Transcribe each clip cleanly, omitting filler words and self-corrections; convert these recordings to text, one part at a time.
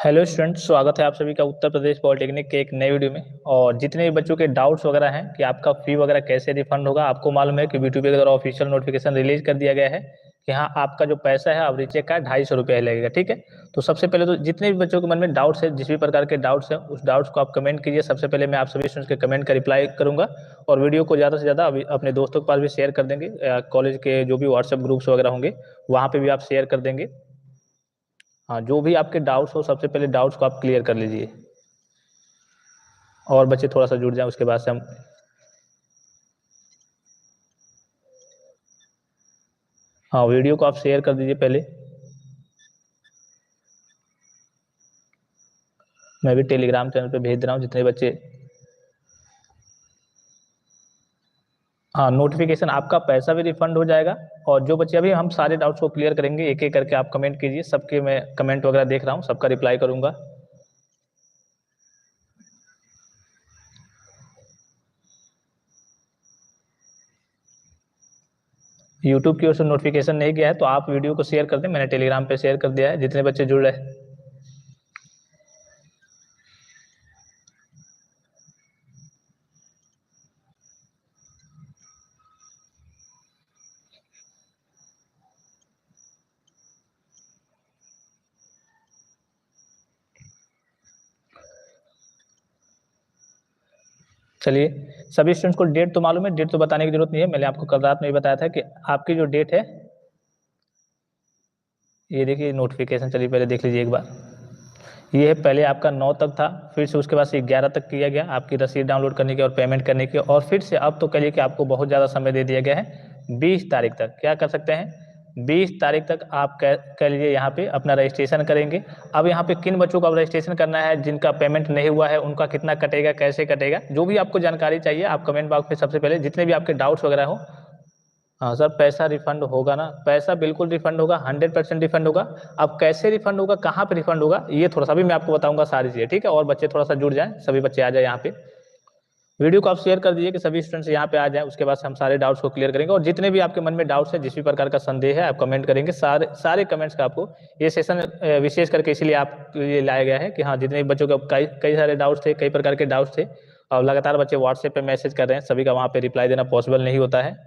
Hello student, स्वागत है आप सभी का उत्तर प्रदेश पॉलिटेक्निक के एक नए वीडियो में। और जितने भी बच्चों के डाउट्स वगैरह हैं कि आपका फी वगैरह कैसे रिफंड होगा, आपको मालूम है कि बीटूबी के द्वारा ऑफिशियल नोटिफिकेशन रिलीज कर दिया गया है कि हाँ, आपका जो पैसा है अब रीचेक का 250 रुपये लगेगा। ठीक है। तो सबसे पहले तो जितने भी बच्चों के मन में डाउट्स है, जिस भी प्रकार के डाउट्स हैं, उस डाउट्स को आप कमेंट कीजिए। सबसे पहले मैं आप सभी स्टूडेंट्स के कमेंट का रिप्लाई करूंगा और वीडियो को ज़्यादा से ज़्यादा अभी अपने दोस्तों के पास भी शेयर कर देंगे। कॉलेज के जो भी व्हाट्सएप ग्रुप्स वगैरह होंगे वहाँ पे भी आप शेयर कर देंगे। हाँ, जो भी आपके डाउट्स हो सबसे पहले डाउट्स को आप क्लियर कर लीजिए और बच्चे थोड़ा सा जुड़ जाएं, उसके बाद से हम। हाँ, वीडियो को आप शेयर कर दीजिए पहले। मैं भी टेलीग्राम चैनल पे भेज रहा हूँ जितने बच्चे। हाँ, नोटिफिकेशन आपका पैसा भी रिफंड हो जाएगा। और जो बच्चे अभी हम सारे डाउट्स को क्लियर करेंगे, एक एक करके आप कमेंट कीजिए। सबके मैं कमेंट वगैरह देख रहा हूँ, सबका रिप्लाई करूंगा। यूट्यूब की ओर से नोटिफिकेशन नहीं गया है तो आप वीडियो को शेयर कर दें, मैंने टेलीग्राम पे शेयर कर दिया है जितने बच्चे जुड़ रहे हैं। चलिए, सभी स्टूडेंट्स को डेट तो मालूम है, डेट तो बताने की जरूरत नहीं है। मैंने आपको कल रात में ही बताया था कि आपकी जो डेट है, ये देखिए नोटिफिकेशन। चलिए पहले देख लीजिए एक बार। ये है, पहले आपका 9 तक था, फिर से उसके बाद से 11 तक किया गया आपकी रसीद डाउनलोड करने की और पेमेंट करने की। और फिर से अब तो कहिए कि आपको बहुत ज़्यादा समय दे दिया गया है। 20 तारीख तक क्या कर सकते हैं, 20 तारीख तक आप कह लीजिए यहाँ पे अपना रजिस्ट्रेशन करेंगे। अब यहाँ पे किन बच्चों का रजिस्ट्रेशन करना है, जिनका पेमेंट नहीं हुआ है, उनका कितना कटेगा, कैसे कटेगा, जो भी आपको जानकारी चाहिए आप कमेंट बॉक्स में सबसे पहले जितने भी आपके डाउट्स वगैरह हो। हाँ सर, पैसा रिफंड होगा ना, पैसा बिल्कुल रिफंड होगा, 100% रिफंड होगा। अब कैसे रिफंड होगा, कहाँ पे रिफंड होगा, ये थोड़ा सा भी मैं आपको बताऊंगा सारी चीजें। ठीक है। और बच्चे थोड़ा सा जुड़ जाएं, सभी बच्चे आ जाए यहाँ पे। वीडियो को आप शेयर कर दीजिए कि सभी स्टूडेंट्स यहाँ पे आ जाएं, उसके बाद से हम सारे डाउट्स को क्लियर करेंगे। और जितने भी आपके मन में डाउट्स है, जिस भी प्रकार का संदेह है, आप कमेंट करेंगे। सारे सारे कमेंट्स का आपको ये सेशन विशेष करके इसीलिए आप ये लाया गया है कि हाँ, जितने भी बच्चों के कई कई सारे डाउट्स थे, कई प्रकार के डाउट्स थे और लगातार बच्चे व्हाट्सएप पे मैसेज कर रहे हैं, सभी का वहाँ पे रिप्लाई देना पॉसिबल नहीं होता है।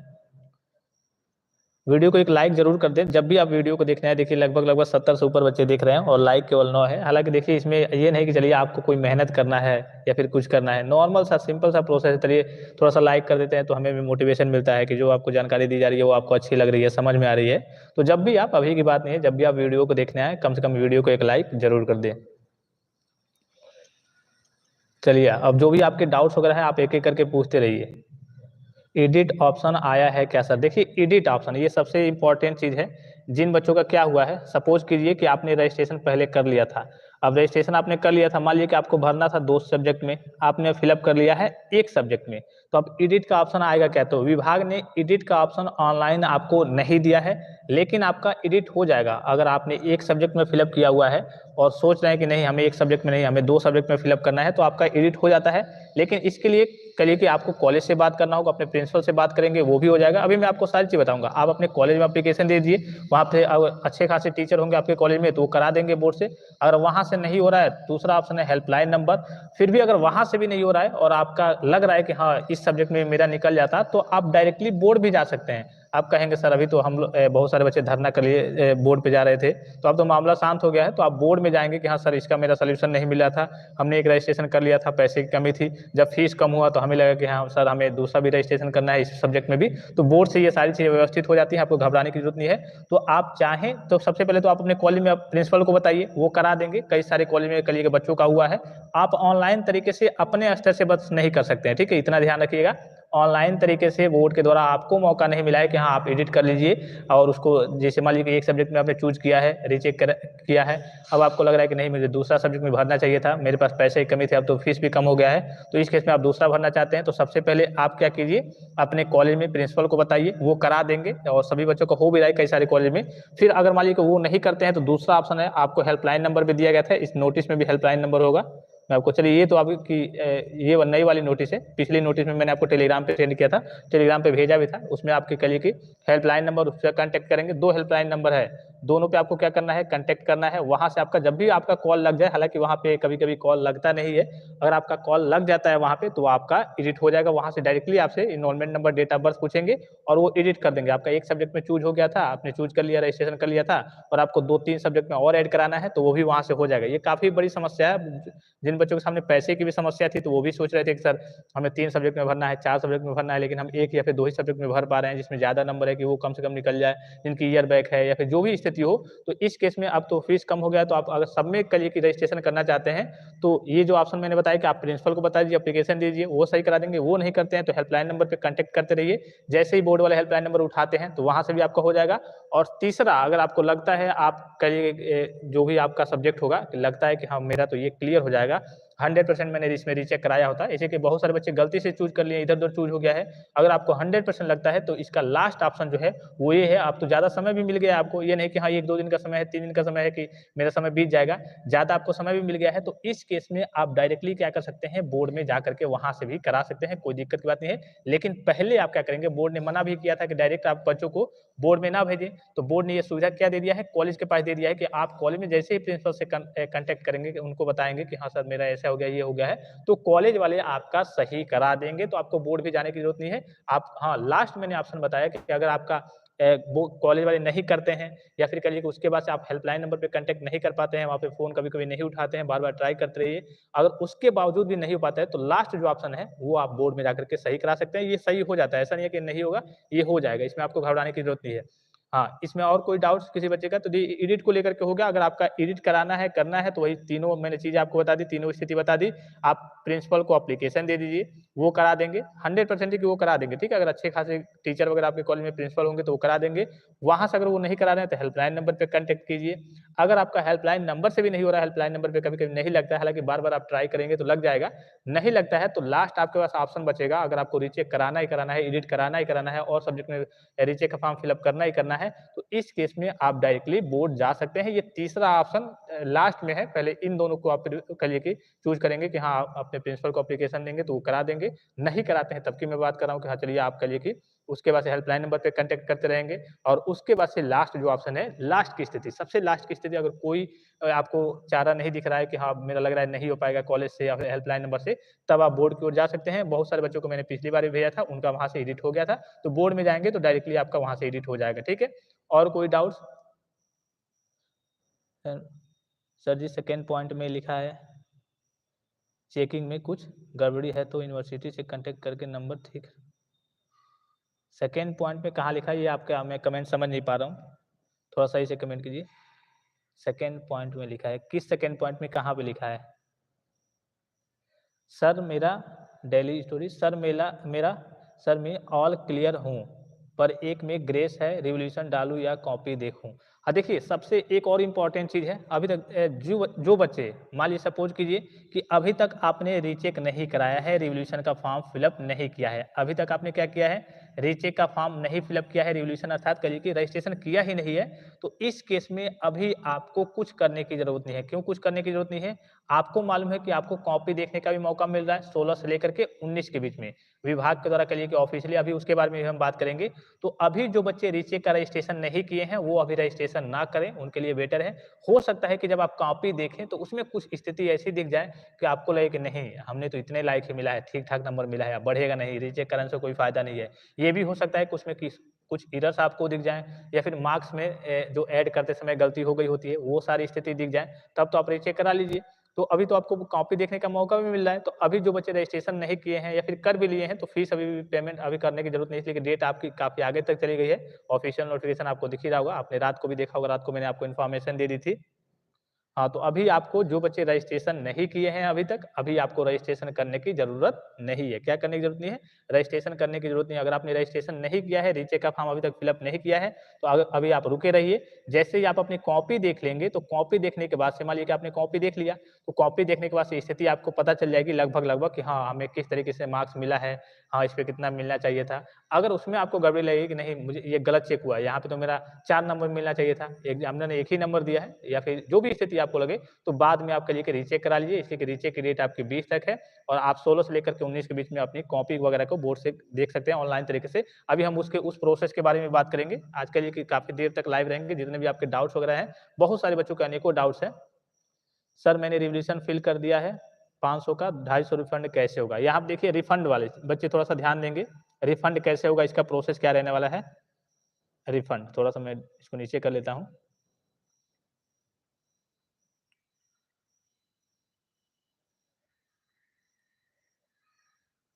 वीडियो को एक लाइक जरूर कर दें जब भी आप वीडियो को देखना है। देखिए लगभग लगभग 70 से ऊपर बच्चे देख रहे हैं और लाइक केवल 9 है। हालांकि देखिए इसमें ये नहीं कि चलिए आपको कोई मेहनत करना है या फिर कुछ करना है, नॉर्मल सा सिंपल सा प्रोसेस है। चलिए थोड़ा सा लाइक कर देते हैं तो हमें भी मोटिवेशन मिलता है कि जो आपको जानकारी दी जा रही है वो आपको अच्छी लग रही है, समझ में आ रही है। तो जब भी आप, अभी की बात नहीं है, जब भी आप वीडियो को देखने आए कम से कम वीडियो को एक लाइक जरूर कर दें। चलिए, अब जो भी आपके डाउट्स वगैरह है आप एक एक करके पूछते रहिए। एडिट ऑप्शन आया है क्या सर? देखिए एडिट ऑप्शन ये सबसे इंपॉर्टेंट चीज़ है। जिन बच्चों का क्या हुआ है, सपोज कीजिए कि आपने रजिस्ट्रेशन पहले कर लिया था। अब रजिस्ट्रेशन आपने कर लिया था, मान लीजिए कि आपको भरना था 2 सब्जेक्ट में, आपने फिलअप कर लिया है 1 सब्जेक्ट में। तो अब एडिट का ऑप्शन आएगा क्या? तो विभाग ने एडिट का ऑप्शन ऑनलाइन आपको नहीं दिया है, लेकिन आपका एडिट हो जाएगा। अगर आपने 1 सब्जेक्ट में फिलअप किया हुआ है और सोच रहे हैं कि नहीं हमें 1 सब्जेक्ट में नहीं, हमें 2 सब्जेक्ट में फिलअप करना है, तो आपका एडिट हो जाता है। लेकिन इसके लिए करिए कि आपको कॉलेज से बात करना होगा, अपने प्रिंसिपल से बात करेंगे, वो भी हो जाएगा। अभी मैं आपको सारी चीज़ बताऊंगा। आप अपने कॉलेज में एप्लीकेशन दे दीजिए, वहाँ पे अच्छे खासे टीचर होंगे आपके कॉलेज में तो वो करा देंगे बोर्ड से। अगर वहाँ से नहीं हो रहा है, दूसरा ऑप्शन है हेल्पलाइन नंबर। फिर भी अगर वहाँ से भी नहीं हो रहा है और आपका लग रहा है कि हाँ इस सब्जेक्ट में मेरा निकल जाता, तो आप डायरेक्टली बोर्ड भी जा सकते हैं। आप कहेंगे सर अभी तो हम लोग बहुत सारे बच्चे धरना के लिए बोर्ड पे जा रहे थे, तो अब तो मामला शांत हो गया है, तो आप बोर्ड में जाएंगे कि हाँ सर इसका मेरा सोल्यूशन नहीं मिला था, हमने एक रजिस्ट्रेशन कर लिया था, पैसे की कमी थी, जब फीस कम हुआ तो हमें लगा कि हाँ सर हमें दूसरा भी रजिस्ट्रेशन करना है इस सब्जेक्ट में भी। तो बोर्ड से ये सारी चीज़ें व्यवस्थित हो जाती है, आपको घबराने की जरूरत नहीं है। तो आप चाहें तो सबसे पहले तो आप अपने कॉलेज में प्रिंसिपल को बताइए, वो करा देंगे। कई सारे कॉलेज में कल के बच्चों का हुआ है। आप ऑनलाइन तरीके से अपने स्तर से बस नहीं कर सकते हैं, ठीक है, इतना ध्यान रखिएगा। ऑनलाइन तरीके से बोर्ड के द्वारा आपको मौका नहीं मिला है कि हाँ आप एडिट कर लीजिए और उसको, जैसे मान लीजिए कि एक सब्जेक्ट में आपने चूज किया है, रीचेक किया है, अब आपको लग रहा है कि नहीं मुझे दूसरा सब्जेक्ट में भरना चाहिए था, मेरे पास पैसे की कमी थी, अब तो फीस भी कम हो गया है, तो इस केस में आप दूसरा भरना चाहते हैं, तो सबसे पहले आप क्या कीजिए, अपने कॉलेज में प्रिंसिपल को बताइए, वो करा देंगे। और सभी बच्चों को हो भी रहा है कई सारे कॉलेज में। फिर अगर मान लीजिए कि वो नहीं करते हैं तो दूसरा ऑप्शन है, आपको हेल्पलाइन नंबर भी दिया गया था, इस नोटिस में भी हेल्पलाइन नंबर होगा। मैं आपको, चलिए ये तो आपकी ये नई वाली नोटिस है, पिछली नोटिस में मैंने आपको टेलीग्राम पे सेंड किया था, टेलीग्राम पे भेजा भी था, उसमें आपके कल की हेल्पलाइन नंबर, उससे कांटेक्ट करेंगे। 2 हेल्पलाइन नंबर है, दोनों पे आपको क्या करना है, कांटेक्ट करना है। वहाँ से आपका जब भी आपका कॉल लग जाए, हालाँकि वहाँ पे कभी-कभी कॉल लगता नहीं है, अगर आपका कॉल लग जाता है वहाँ पे तो आपका एडिट हो जाएगा। वहाँ से डायरेक्टली आपसे enrollment number, date of birth पूछेंगे और वो एडिट कर देंगे। आपका एक सब्जेक्ट में चूज़ हो गया था, आपने चूज़ कर लिया, रजिस्ट्रेशन कर लिया था और आपको 2-3 सब्जेक्ट में और ऐड कराना है, तो वो भी वहाँ से हो जाएगा। ये काफ़ी बड़ी समस्या है। जिन बच्चों के सामने पैसे की भी समस्या थी, तो वो भी सोच रहे थे कि सर हमें 3 सब्जेक्ट में भरना है, 4 सब्जेक्ट में भरना है, लेकिन हम 1 या फिर 2 ही सब्जेक्ट में भर पा रहे हैं, जिसमें ज़्यादा नंबर है कि वो कम से कम निकल जाए, जिनकी ईयर बैक है या फिर जो भी स्थिति हो। तो इस केस में अब तो फीस कम हो गया है, तो आप अगर सब में करिए कि रजिस्ट्रेशन करना चाहते हैं, तो ये जो ऑप्शन मैंने बताया कि आप प्रिंसिपल को बता दीजिए, एप्लीकेशन दीजिए, वो सही करा देंगे। वो नहीं करते हैं तो हेल्पलाइन नंबर पे कॉन्टैक्ट करते रहिए। जैसे ही बोर्ड वाले हेल्पलाइन नंबर उठाते हैं, तो वहाँ से भी आपका हो जाएगा। और तीसरा, अगर आपको लगता है आप करिए जो भी आपका सब्जेक्ट होगा, लगता है कि हाँ, मेरा तो ये क्लियर हो जाएगा, 100% मैंने इसमें रीचेक कराया होता है। ऐसे कि बहुत सारे बच्चे गलती से चूज़ कर लिए, इधर-उधर चूज़ हो गया है। अगर आपको 100% लगता है, तो इसका लास्ट ऑप्शन जो है, वो ये है। आप तो ज़्यादा समय भी मिल गया आपको, ये नहीं कि हाँ, 1-2 दिन का समय है, 3 दिन का समय है कि मेरा समय बीत जाएगा। ज़्यादा आपको समय भी मिल गया है, तो इस केस में आप डायरेक्टली क्या कर सकते हैं, बोर्ड में जाकर के वहाँ से भी करा सकते हैं, कोई दिक्कत की बात नहीं है। लेकिन पहले आप क्या करेंगे, बोर्ड ने मना भी किया था कि डायरेक्ट आप बच्चों को बोर्ड में ना भेजें, तो बोर्ड ने ये सुविधा क्या दे दिया है, कॉलेज के पास दे दिया है कि आप कॉलेज में जैसे ही प्रिंसिपल से कॉन्टैक्ट करेंगे, कि उनको बताएँगे कि हाँ सर, मेरा ऐसा हो गया, ये हो गया है, तो कॉलेज वाले आपका सही करा देंगे, तो आपको बोर्ड भी जाने की ज़रूरत नहीं है। आप हाँ, लास्ट मैंने ऑप्शन बताया कि अगर आपका वो कॉलेज वाले नहीं करते हैं या फिर कहिए कि उसके बाद से आप हेल्पलाइन नंबर पे कॉन्टैक्ट नहीं कर पाते हैं, वहाँ पे फ़ोन कभी-कभी नहीं उठाते हैं, बार-बार ट्राई करते रहिए। अगर उसके बावजूद भी नहीं हो पाता है, तो लास्ट जो ऑप्शन है, वो आप बोर्ड में जाकर के सही करा सकते हैं। ये सही हो जाता है, ऐसा नहीं है कि नहीं होगा, ये हो जाएगा, इसमें आपको घबराने की ज़रूरत नहीं है। हाँ, इसमें और कोई डाउट्स किसी बच्चे का? तो जी, एडिट को लेकर के हो गया। अगर आपका एडिट कराना है, करना है, तो वही तीनों मैंने चीज़ें आपको बता दी, तीनों स्थिति बता दी। आप प्रिंसिपल को एप्लीकेशन दे दीजिए, वो करा देंगे, 100% कि वो करा देंगे, ठीक है? अगर अच्छे खासे टीचर वगैरह आपके कॉलेज में प्रिंसिपल होंगे, तो वो करा देंगे। वहाँ से अगर वो नहीं करा रहे हैं, तो हेल्पलाइन नंबर पे कॉन्टैक्ट कीजिए। अगर आपका हेल्पलाइन नंबर से भी नहीं हो रहा है, हेल्पलाइन नंबर पे कभी-कभी नहीं लगता है, हालाँकि बार-बार आप ट्राई करेंगे तो लग जाएगा। नहीं लगता है, तो लास्ट आपके पास ऑप्शन बचेगा, अगर आपको रीचेक कराना ही कराना है, एडिट कराना ही कराना है और सब्जेक्ट में रीचेक का फॉर्म फिल अप करना ही करना है, तो इस केस में आप डायरेक्टली बोर्ड जा सकते हैं। ये तीसरा ऑप्शन लास्ट में है। पहले इन दोनों को आप करिए कि चूज़ करेंगे कि हाँ, आप अपने प्रिंसिपल को एप्लीकेशन देंगे तो वो करा देंगे। नहीं कराते हैं तब की मैं बात कर रहा हूँ कि हाँ, चलिए आप करिए कि उसके बाद से हेल्पलाइन नंबर पे कॉन्टैक्ट करते रहेंगे और उसके बाद से लास्ट जो ऑप्शन है, लास्ट की स्थिति, सबसे लास्ट की स्थिति, अगर कोई आपको चारा नहीं दिख रहा है कि हाँ, मेरा लग रहा है नहीं हो पाएगा कॉलेज से या फिर हेल्पलाइन नंबर से, तब आप बोर्ड की ओर जा सकते हैं। बहुत सारे बच्चों को मैंने पिछली बार भी भेजा था, उनका वहाँ से एडिट हो गया था, तो बोर्ड में जाएँगे तो डायरेक्टली आपका वहाँ से एडिट हो जाएगा, ठीक है? और कोई डाउट्स? सर सर जी, सेकंड पॉइंट में लिखा है, चेकिंग में कुछ गड़बड़ी है तो यूनिवर्सिटी से कॉन्टैक्ट करके नंबर ठीक। सेकंड पॉइंट में कहाँ लिखा है, ये आपका मैं कमेंट समझ नहीं पा रहा हूँ, थोड़ा सही से कमेंट कीजिए। सेकंड पॉइंट में लिखा है, किस सेकंड पॉइंट में कहाँ पे लिखा है? सर मेरा डेली स्टोरी, सर मेरा सर मैं ऑल क्लियर हूँ, पर एक में ग्रेस है, रिवॉल्यूशन डालूँ या कॉपी देखूँ? हाँ, देखिए सबसे एक और इम्पोर्टेंट चीज़ है, अभी तक जो बच्चे मान लीजिए सपोज़ कीजिए कि अभी तक आपने रीचेक नहीं कराया है, रिवॉल्यूशन का फॉर्म फिल अप नहीं किया है। अभी तक आपने क्या किया है? रीचेक का फॉर्म नहीं फिल अप किया है, रिवॉल्यूशन अर्थात कहिए कि रजिस्ट्रेशन किया ही नहीं है, तो इस केस में अभी आपको कुछ करने की ज़रूरत नहीं है। क्यों कुछ करने की ज़रूरत नहीं है? आपको मालूम है कि आपको कॉपी देखने का भी मौका मिल रहा है 16 से लेकर के 19 के बीच में। विभाग के द्वारा कहिए कि ऑफ़िशियली अभी उसके बारे में भी हम बात करेंगे। तो अभी जो बच्चे रीचेक का रजिस्ट्रेशन नहीं किए हैं, वो अभी रजिस्ट्रेशन ना करें, उनके लिए बेटर है। हो सकता है कि जब आप कॉपी देखें तो उसमें कुछ स्थिति ऐसी दिख जाए कि आपको लगे कि नहीं, हमने तो इतने लायक ही मिला है, ठीक-ठाक नंबर मिला है, अब बढ़ेगा नहीं, रीचेक कराने से कोई फ़ायदा नहीं है। ये भी हो सकता है कि उसमें कुछ एरर्स आपको दिख जाएँ या फिर मार्क्स में जो ऐड करते समय गलती हो गई होती है, वो सारी स्थिति दिख जाए, तब तो आप रीचेक करा लीजिए। तो अभी तो आपको कॉपी देखने का मौका भी मिल रहा है, तो अभी जो बच्चे रजिस्ट्रेशन नहीं किए हैं या फिर कर भी लिए हैं, तो फीस अभी भी पेमेंट अभी करने की ज़रूरत नहीं है, इसलिए कि डेट आपकी काफ़ी आगे तक चली गई है। ऑफिशियल नोटिफ़िकेशन आपको दिख ही रहा होगा, आपने रात को भी देखा होगा, रात को मैंने आपको इन्फॉर्मेशन दे दी थी। हाँ, तो अभी आपको जो बच्चे रजिस्ट्रेशन नहीं किए हैं अभी तक, अभी आपको रजिस्ट्रेशन करने की ज़रूरत नहीं है। क्या करने की ज़रूरत नहीं है? रजिस्ट्रेशन करने की ज़रूरत नहीं है। अगर आपने रजिस्ट्रेशन नहीं किया है, रीचेक का फॉर्म अभी तक फिल अप नहीं किया है, तो अभी आप रुके रहिए। जैसे ही आप अपनी कॉपी देख लेंगे, तो कॉपी देखने के बाद से मान लीजिए कि आपने कॉपी देख लिया, तो कॉपी देखने के बाद से स्थिति आपको पता चल जाएगी लगभग-लगभग कि हाँ, हमें किस तरीके से मार्क्स मिला है, हाँ, इस पे कितना मिलना चाहिए था। अगर उसमें आपको गड़बड़ी लगेगी कि नहीं, मुझे ये गलत चेक हुआ है, यहाँ पे तो मेरा 4 नंबर मिलना चाहिए था, एग्जामिनर ने 1 ही नंबर दिया है या फिर जो भी स्थिति आपको लगे तो बाद में आप करिए कि रीचेक करा लीजिए, इसलिए कि रीचेक की डेट आपकी 20 तक है और आप 16 से लेकर के 19 के बीच में अपनी कॉपी वगैरह को बोर्ड से देख सकते हैं ऑनलाइन तरीके से। अभी हम उस प्रोसेस के बारे में बात करेंगे। आज के लिए कि काफ़ी देर तक लाइव रहेंगे, जितने भी आपके डाउट्स वगैरह हैं, बहुत सारे बच्चों के अनेकों डाउट्स हैं। सर मैंने रिवोल्यूशन फिल कर दिया है, 500 का 250 रिफंड कैसे होगा? यहाँ आप देखिए रिफंड वाले बच्चे थोड़ा-सा ध्यान देंगे, रिफंड कैसे होगा, इसका प्रोसेस क्या रहने वाला है? रिफंड थोड़ा-सा मैं इसको नीचे कर लेता हूँ।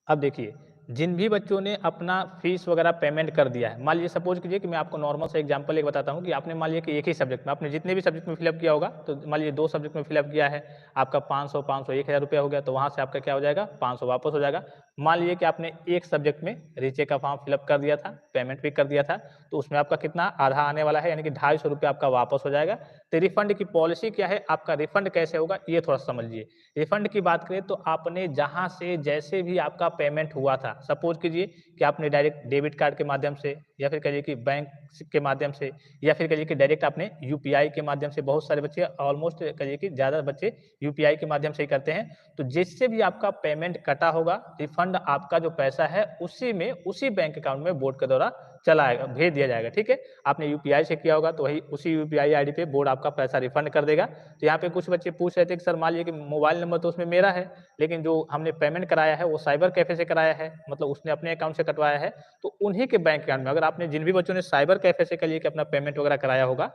अब देखिए, जिन भी बच्चों ने अपना फीस वगैरह पेमेंट कर दिया है, मान लीजिए सपोज़ कीजिए कि मैं आपको नॉर्मल सा एग्ज़ाम्पल एक बताता हूँ कि आपने मान लिया कि एक ही सब्जेक्ट में, आपने जितने भी सब्जेक्ट में फिलअप किया होगा, तो मान लीजिए 2 सब्जेक्ट में फिलअप किया है, आपका 500, 500, 1000 रुपया हो गया, तो वहाँ से आपका क्या हो जाएगा? 500 वापस हो जाएगा। मान लीजिए कि आपने एक सब्जेक्ट में रीचेक का फॉर्म फिलअप कर दिया था, पेमेंट भी कर दिया था, तो उसमें आपका कितना आधा आने वाला है, यानी कि 250 रुपया आपका वापस हो जाएगा। तो रिफंड की पॉलिसी क्या है? आपका रिफंड कैसे होगा? ये थोड़ा समझिए। रिफंड की बात करें तो आपने जहाँ से जैसे भी आपका पेमेंट हुआ था, सपोज़ कीजिए कि आपने डायरेक्ट डेबिट कार्ड के माध्यम से या फिर कहिए कि बैंक के माध्यम से या फिर कहिए कि डायरेक्ट आपने यूपीआई के माध्यम से, बहुत सारे बच्चे ऑलमोस्ट कहिए कि ज़्यादा बच्चे यूपीआई के माध्यम से ही करते हैं। तो जिससे भी आपका पेमेंट कटा होगा, रिफंड आपका जो पैसा है उसी में, उसी बैंक अकाउंट में बोर्ड के द्वारा चला आएगा, भेज दिया जाएगा, ठीक है? आपने यूपीआई से किया होगा तो वही उसी यूपीआई आईडी पे बोर्ड आपका पैसा रिफंड कर देगा। तो यहाँ पे कुछ बच्चे पूछ रहे थे कि सर मान लीजिए कि मोबाइल नंबर तो उसमें मेरा है, लेकिन जो हमने पेमेंट कराया है वो साइबर कैफ़े से कराया है, मतलब उसने अपने अकाउंट से कटवाया है, तो उन्हीं के बैंक अकाउंट में, अगर आपने जिन भी बच्चों ने साइबर कैफ़े से कहिए कि अपना पेमेंट वगैरह कराया होगा,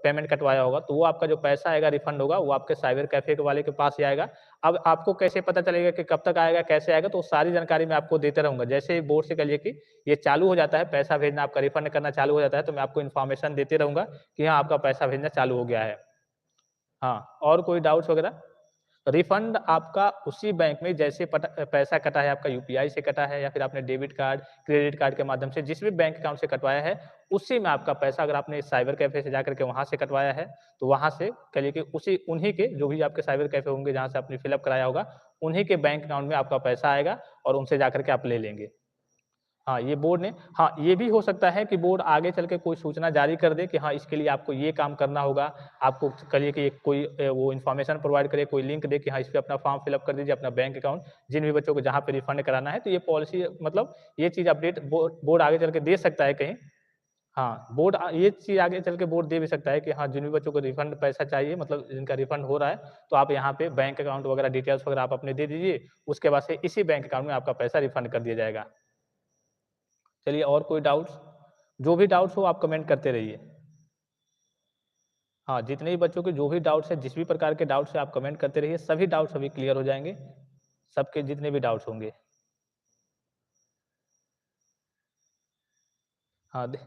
पेमेंट कटवाया होगा, तो वो आपका जो पैसा आएगा रिफंड होगा, वो आपके साइबर कैफ़े के वाले के पास ही आएगा। अब आपको कैसे पता चलेगा कि कब तक आएगा, कैसे आएगा? तो वो सारी जानकारी मैं आपको देते रहूँगा। जैसे ही बोर्ड से कहिए कि ये चालू हो जाता है, पैसा भेजना आपका रिफंड करना चालू हो जाता है, तो मैं आपको इन्फॉर्मेशन देते रहूँगा कि हाँ, आपका पैसा भेजना चालू हो गया है। हाँ, और कोई डाउट्स वगैरह? रिफंड आपका उसी बैंक में जैसे पैसा कटा है, आपका यूपीआई से कटा है या फिर आपने डेबिट कार्ड, क्रेडिट कार्ड के माध्यम से जिस भी बैंक अकाउंट से कटवाया है, उसी में आपका पैसा, अगर आपने साइबर कैफ़े से जाकर के वहाँ से कटवाया है, तो वहाँ से कहिए कि उसी उन्हीं के जो भी आपके साइबर कैफ़े होंगे जहाँ से आपने फिलअप कराया होगा, उन्हीं के बैंक अकाउंट में आपका पैसा आएगा और उनसे जाकर के आप ले लेंगे। हाँ, ये बोर्ड ने हाँ, ये भी हो सकता है कि बोर्ड आगे चल के कोई सूचना जारी कर दे कि हाँ, इसके लिए आपको ये काम करना होगा। आपको कहिए कि कोई वो इन्फॉर्मेशन प्रोवाइड करे, कोई लिंक दे कि हाँ, इस पे अपना फॉर्म फिल अप कर दीजिए, अपना बैंक अकाउंट, जिन भी बच्चों को जहाँ पे रिफंड कराना है, तो ये पॉलिसी मतलब ये चीज़ अपडेट बोर्ड आगे चल के दे सकता है कहीं। हाँ, ये चीज़ आगे चल के बोर्ड दे भी सकता है कि हाँ, जिन भी बच्चों को रिफंड पैसा चाहिए, मतलब जिनका रिफंड हो रहा है, तो आप यहाँ पे बैंक अकाउंट वगैरह डिटेल्स वगैरह आप अपने दे दीजिए। उसके बाद से इसी बैंक अकाउंट में आपका पैसा रिफंड कर दिया जाएगा। चलिए और कोई डाउट्स? जो भी डाउट्स हो आप कमेंट करते रहिए। हाँ, जितने भी बच्चों के जो भी डाउट्स हैं, जिस भी प्रकार के डाउट्स हैं आप कमेंट करते रहिए, सभी डाउट्स अभी क्लियर हो जाएँगे, सबके जितने भी डाउट्स होंगे। हाँ, दे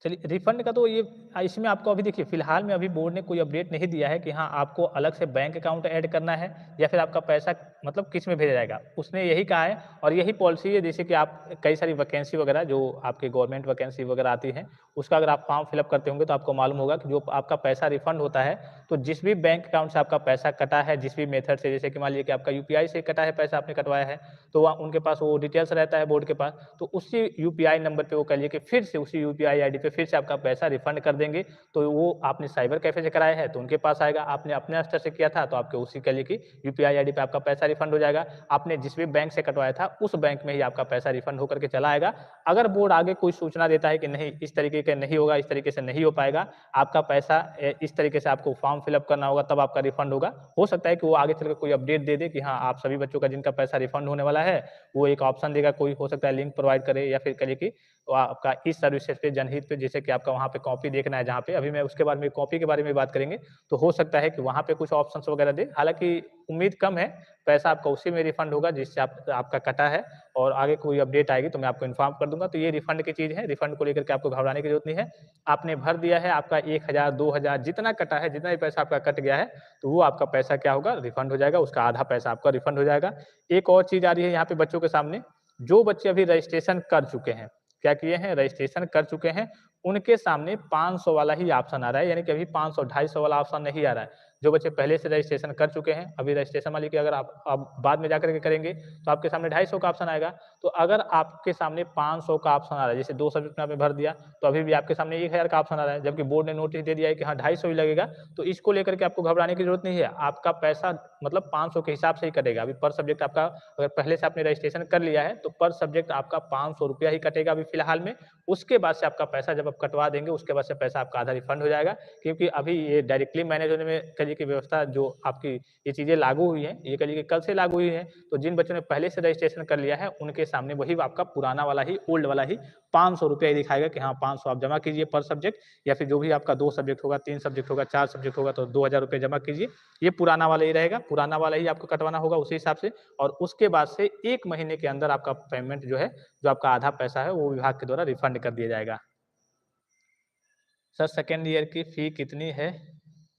चलिए रिफंड का तो ये इसमें आपको अभी देखिए फ़िलहाल में अभी बोर्ड ने कोई अपडेट नहीं दिया है कि हाँ, आपको अलग से बैंक अकाउंट ऐड करना है या फिर आपका पैसा मतलब किस में भेजा जाएगा। उसने यही कहा है और यही पॉलिसी है जैसे कि आप कई सारी वैकेंसी वगैरह जो आपके गवर्नमेंट वैकेंसी वगैरह आती हैं, उसका अगर आप फॉर्म फिल अप करते होंगे तो आपको मालूम होगा कि जो आपका पैसा रिफंड होता है, तो जिस भी बैंक अकाउंट से आपका पैसा कटा है, जिस भी मेथड से जैसे कि मान लीजिए कि आपका यूपीआई से कटा है पैसा आपने कटवाया है, तो वहाँ उनके पास वो डिटेल्स रहता है बोर्ड के पास, तो उसी यूपीआई नंबर पे वो कह लीजिए कि फिर से उसी यूपीआई आईडी पे फिर से आपका पैसा रिफंड कर देंगे। तो वो आपने साइबर कैफ़े से कराया है तो उनके पास आएगा, आपने अपने स्तर से किया था तो आपके उसी कह लीजिए कि यूपीआई आईडी पे आपका पैसा रिफंड हो जाएगा। आपने जिस भी बैंक से कटवाया था उस बैंक में ही आपका पैसा रिफंड होकर के चला आएगा। अगर बोर्ड आगे कोई सूचना देता है कि नहीं इस तरीके का नहीं होगा, इस तरीके से नहीं हो पाएगा, आपका पैसा इस तरीके से आपको फॉर्म फिल अप करना होगा तब आपका रिफंड होगा। हो सकता है कि वो आगे चल के कोई अपडेट दे दे कि हाँ, आप सभी बच्चों का जिनका पैसा रिफंड होने वाला है, वो एक ऑप्शन देगा, कोई हो सकता है लिंक प्रोवाइड करे या फिर कहिए कि वो आपका इस सर्विसेज़ पे जनहित पे जैसे कि आपका वहाँ पे कॉपी देखना है जहाँ पे अभी मैं उसके बारे में कॉपी के बारे में बात करेंगे, तो हो सकता है कि वहाँ पे कुछ ऑप्शंस वगैरह दे। हालाँकि उम्मीद कम है, पैसा आपका उसी में रिफंड होगा जिससे आपका कटा है और आगे कोई अपडेट आएगी तो मैं आपको इन्फॉर्म कर दूँगा। तो ये रिफंड की चीज़ है, रिफंड को लेकर के आपको घबराने की ज़रूरत नहीं है। आपने भर दिया है, आपका 1000, 2000 जितना कटा है, जितना भी पैसा आपका कट गया है, तो वो आपका पैसा क्या होगा रिफंड हो जाएगा, उसका आधा पैसा आपका रिफंड हो जाएगा। एक और चीज़ आ रही है यहाँ पे बच्चों के सामने, जो बच्चे अभी रजिस्ट्रेशन कर चुके हैं, क्या किए हैं? रजिस्ट्रेशन कर चुके हैं, उनके सामने 500 वाला ही ऑप्शन आ रहा है, यानी कि अभी 500 250 वाला ऑप्शन नहीं आ रहा है। जो बच्चे पहले से रजिस्ट्रेशन कर चुके हैं, अभी रजिस्ट्रेशन मान लीजिए कि अगर आप बाद में जाकर के करेंगे, तो आपके सामने 250 का ऑप्शन आएगा। तो अगर आपके सामने 500 का ऑप्शन आ रहा है, जैसे 2 सब्जेक्ट में आपने भर दिया, तो अभी भी आपके सामने 1000 का ऑप्शन आ रहा है, जबकि बोर्ड ने नोटिस दे दिया है कि हाँ 250 ही लगेगा। तो इसको लेकर के आपको घबराने की जरूरत नहीं है, आपका पैसा मतलब 500 के हिसाब से ही कटेगा। अभी पर सब्जेक्ट आपका, अगर पहले से आपने रजिस्ट्रेशन कर लिया है, तो पर सब्जेक्ट आपका 500 रुपया ही कटेगा अभी फिलहाल में। उसके बाद से आपका पैसा जब आप कटवा देंगे, उसके बाद से पैसा आपका आधा रिफंड हो जाएगा, क्योंकि अभी ये डायरेक्टली मैनेज होने में कहिए कि व्यवस्था जो आपकी ये चीज़ें लागू हुई हैं, ये कहिए कि कल से लागू हुई हैं। तो जिन बच्चों ने पहले से रजिस्ट्रेशन कर लिया है, उनके सामने वही आपका पुराना वाला ही, ओल्ड वाला ही 500 रुपया ही दिखाएगा कि हाँ 500 आप जमा कीजिए पर सब्जेक्ट, या फिर जो भी आपका 2 सब्जेक्ट होगा, 3 सब्जेक्ट होगा, 4 सब्जेक्ट होगा, तो 2000 रुपये जमा कीजिए। ये पुराना वाला ही रहेगा, पुराना वाला ही आपको कटवाना होगा उसी हिसाब से। और उसके बाद से 1 महीने के अंदर आपका पेमेंट जो है, जो आपका आधा पैसा है, वो विभाग के द्वारा रिफंड कर दिया जाएगा। सर सेकंड ईयर की फ़ी कितनी है?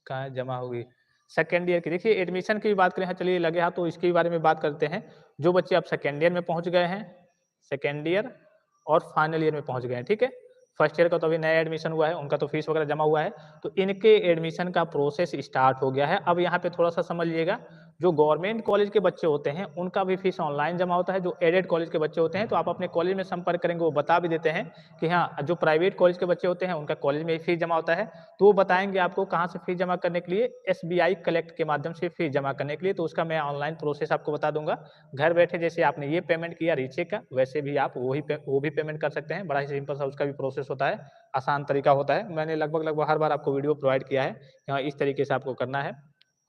कहाँ जमा होगी? सेकंड ईयर की देखिए एडमिशन की भी बात करें, हाँ, चलिए लगे हाथ तो इसके बारे में बात करते हैं। जो बच्चे अब सेकंड ईयर में पहुँच गए हैं, सेकंड ईयर और फाइनल ईयर में पहुँच गए हैं, ठीक है? फर्स्ट ईयर का तो अभी नया एडमिशन हुआ है, उनका तो फीस वगैरह जमा हुआ है, तो इनके एडमिशन का प्रोसेस स्टार्ट हो गया है। अब यहाँ पे थोड़ा-सा समझ लीजिएगा, जो गवर्नमेंट कॉलेज के बच्चे होते हैं, उनका भी फीस ऑनलाइन जमा होता है। जो एडेड कॉलेज के बच्चे होते हैं, तो आप अपने कॉलेज में संपर्क करेंगे, वो बता भी देते हैं कि हाँ, जो प्राइवेट कॉलेज के बच्चे होते हैं, उनका कॉलेज में ही फीस जमा होता है। तो वो बताएँगे आपको कहाँ से फीस जमा करने के लिए, एसबीआई कलेक्ट के माध्यम से फीस जमा करने के लिए, तो उसका मैं ऑनलाइन प्रोसेस आपको बता दूँगा। घर बैठे जैसे आपने ये पेमेंट किया रीचेक का, वैसे भी आप वो भी पेमेंट कर सकते हैं। बड़ा ही सिंपल सा उसका भी प्रोसेस होता है, आसान तरीका होता है। मैंने लगभग-लगभग हर बार आपको वीडियो प्रोवाइड किया है कि हाँ, इस तरीके से आपको करना है।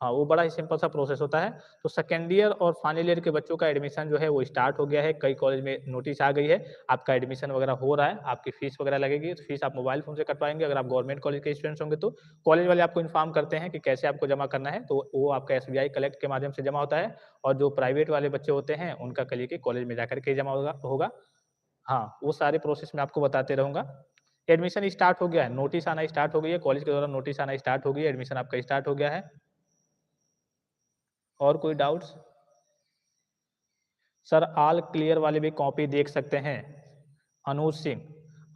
हाँ, वो बड़ा ही सिंपल सा प्रोसेस होता है। तो सेकंड ईयर और फाइनल ईयर के बच्चों का एडमिशन जो है वो स्टार्ट हो गया है। कई कॉलेज में नोटिस आ गई है, आपका एडमिशन वगैरह हो रहा है, आपकी फीस वगैरह लगेगी, तो फीस आप मोबाइल फ़ोन से कटवाएँगे। अगर आप गवर्नमेंट कॉलेज के स्टूडेंट्स होंगे तो कॉलेज वाले आपको इन्फॉर्म करते हैं कि कैसे आपको जमा करना है, तो वो आपका एसबीआई कलेक्ट के माध्यम से जमा होता है। और जो प्राइवेट वाले बच्चे होते हैं, उनका कहिए कि कॉलेज में जाकर के जमा होगा होगा। हाँ, वो सारे प्रोसेस मैं आपको बताते रहूँगा। एडमिशन स्टार्ट हो गया है, नोटिस आना स्टार्ट हो गई है, कॉलेज के द्वारा नोटिस आना स्टार्ट हो गई है, एडमिशन आपका स्टार्ट हो गया है। और कोई डाउट्स? सर ऑल क्लियर वाले भी कॉपी देख सकते हैं। अनुज सिंह,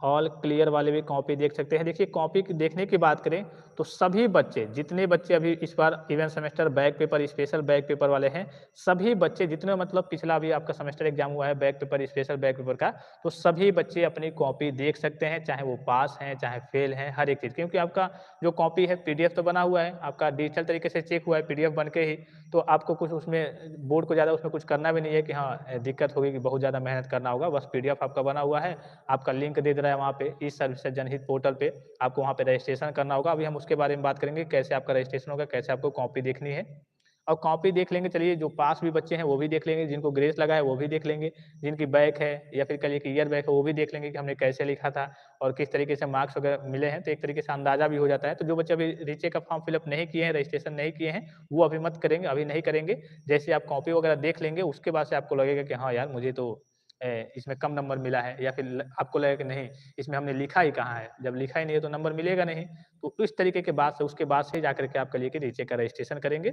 ऑल क्लियर वाले भी कॉपी देख सकते हैं। देखिए कॉपी की देखने की बात करें तो सभी बच्चे, जितने बच्चे अभी इस बार even semester back paper, special back paper वाले हैं, सभी बच्चे जितने मतलब पिछला भी आपका सेमेस्टर एग्जाम हुआ है back paper, special back paper का, तो सभी बच्चे अपनी कॉपी देख सकते हैं, चाहे वो पास हैं, चाहे फेल हैं, हर एक चीज़। क्योंकि आपका जो कॉपी है पीडीएफ तो बना हुआ है, आपका डिजिटल तरीके से चेक हुआ है पीडीएफ बन के ही, तो आपको कुछ उसमें बोर्ड को ज़्यादा उसमें कुछ करना भी नहीं है कि हाँ, दिक्कत होगी कि बहुत ज़्यादा मेहनत करना होगा। बस पीडीएफ आपका बना हुआ है, आपका लिंक दे दे रहा है वहाँ पे, ई सर्विसेज जनहित पोर्टल पे, आपको वहाँ पे रजिस्ट्रेशन करना होगा। अभी हम उसके बारे में बात करेंगे, कैसे आपका रजिस्ट्रेशन होगा, कैसे आपको कॉपी देखनी है। और कॉपी देख लेंगे, चलिए जो पास भी बच्चे हैं वो भी देख लेंगे, जिनको ग्रेस लगा है वो भी देख लेंगे, जिनकी बैक है या फिर कहिए कि ईयर बैक है वो भी देख लेंगे कि हमने कैसे लिखा था और किस तरीके से मार्क्स वगैरह मिले हैं, तो एक तरीके से अंदाज़ा भी हो जाता है। तो जो बच्चे अभी रीचेक का फॉर्म फिलअप नहीं किए हैं, रजिस्ट्रेशन नहीं किए हैं, वो अभी मत करेंगे, अभी नहीं करेंगे। जैसे आप कॉपी वगैरह देख लेंगे, उसके बाद से आपको लगेगा कि हाँ यार, मुझे तो इसमें कम नंबर मिला है, या फिर आपको लगेगा कि नहीं, इसमें हमने लिखा ही कहाँ है, जब लिखा ही नहीं है तो नंबर मिलेगा नहीं। तो इस तरीके के बाद से, उसके बाद से जाकर के आप कहिए कि रीचेक का रजिस्ट्रेशन करेंगे।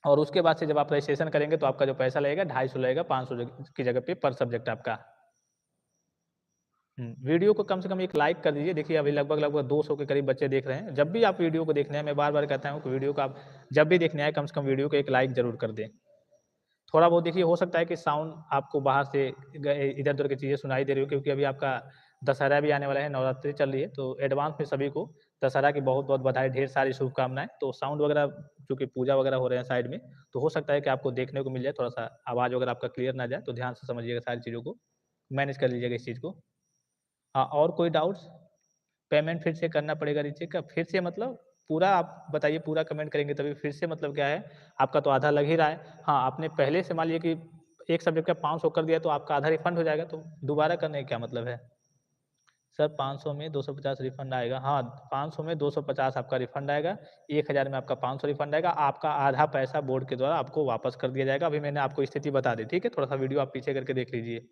और उसके बाद से जब आप रजिस्ट्रेशन करेंगे तो आपका जो पैसा लगेगा 250 लगेगा, 500 की जगह पे पर सब्जेक्ट आपका। वीडियो को कम से कम एक लाइक कर दीजिए। देखिए अभी लगभग-लगभग 200 के करीब बच्चे देख रहे हैं। जब भी आप वीडियो को देखने आएँ, मैं बार-बार कहता हूँ कि वीडियो को आप जब भी देखने आएँ, कम से कम वीडियो को एक लाइक ज़रूर कर दें। थोड़ा बहुत देखिए, हो सकता है कि साउंड आपको बाहर से इधर-उधर की चीज़ें सुनाई दे रही हो, क्योंकि अभी आपका दशहरा भी आने वाला है, नवरात्रि चल रही है, तो एडवांस में सभी को दशहरा की बहुत-बहुत बधाई, ढेर सारी शुभकामनाएँ। तो साउंड वगैरह, चूँकि पूजा वगैरह हो रहे हैं साइड में, तो हो सकता है कि आपको देखने को मिल जाए, थोड़ा-सा आवाज़ वगैरह आपका क्लियर ना जाए, तो ध्यान से समझिएगा सारी चीज़ों को, मैनेज कर लीजिएगा इस चीज़ को। हाँ, और कोई डाउट्स? पेमेंट फिर से करना पड़ेगा रीचेक का, फिर से मतलब पूरा आप बताइए, पूरा कमेंट करेंगे तभी, फिर से मतलब क्या है, आपका तो आधा लग ही रहा है। हाँ, आपने पहले से मान लीजिए कि एक सब्जेक्ट का 500 कर दिया तो आपका आधा रिफंड हो जाएगा, तो दोबारा करने का क्या मतलब है? सर 500 में 250 रिफंड आएगा। हाँ, 500 में 250 आपका रिफंड आएगा, 1000 में आपका 500 रिफंड आएगा, आपका आधा पैसा बोर्ड के द्वारा आपको वापस कर दिया जाएगा। अभी मैंने आपको स्थिति बता दी, ठीक है? थोड़ा-सा वीडियो आप पीछे करके देख लीजिए।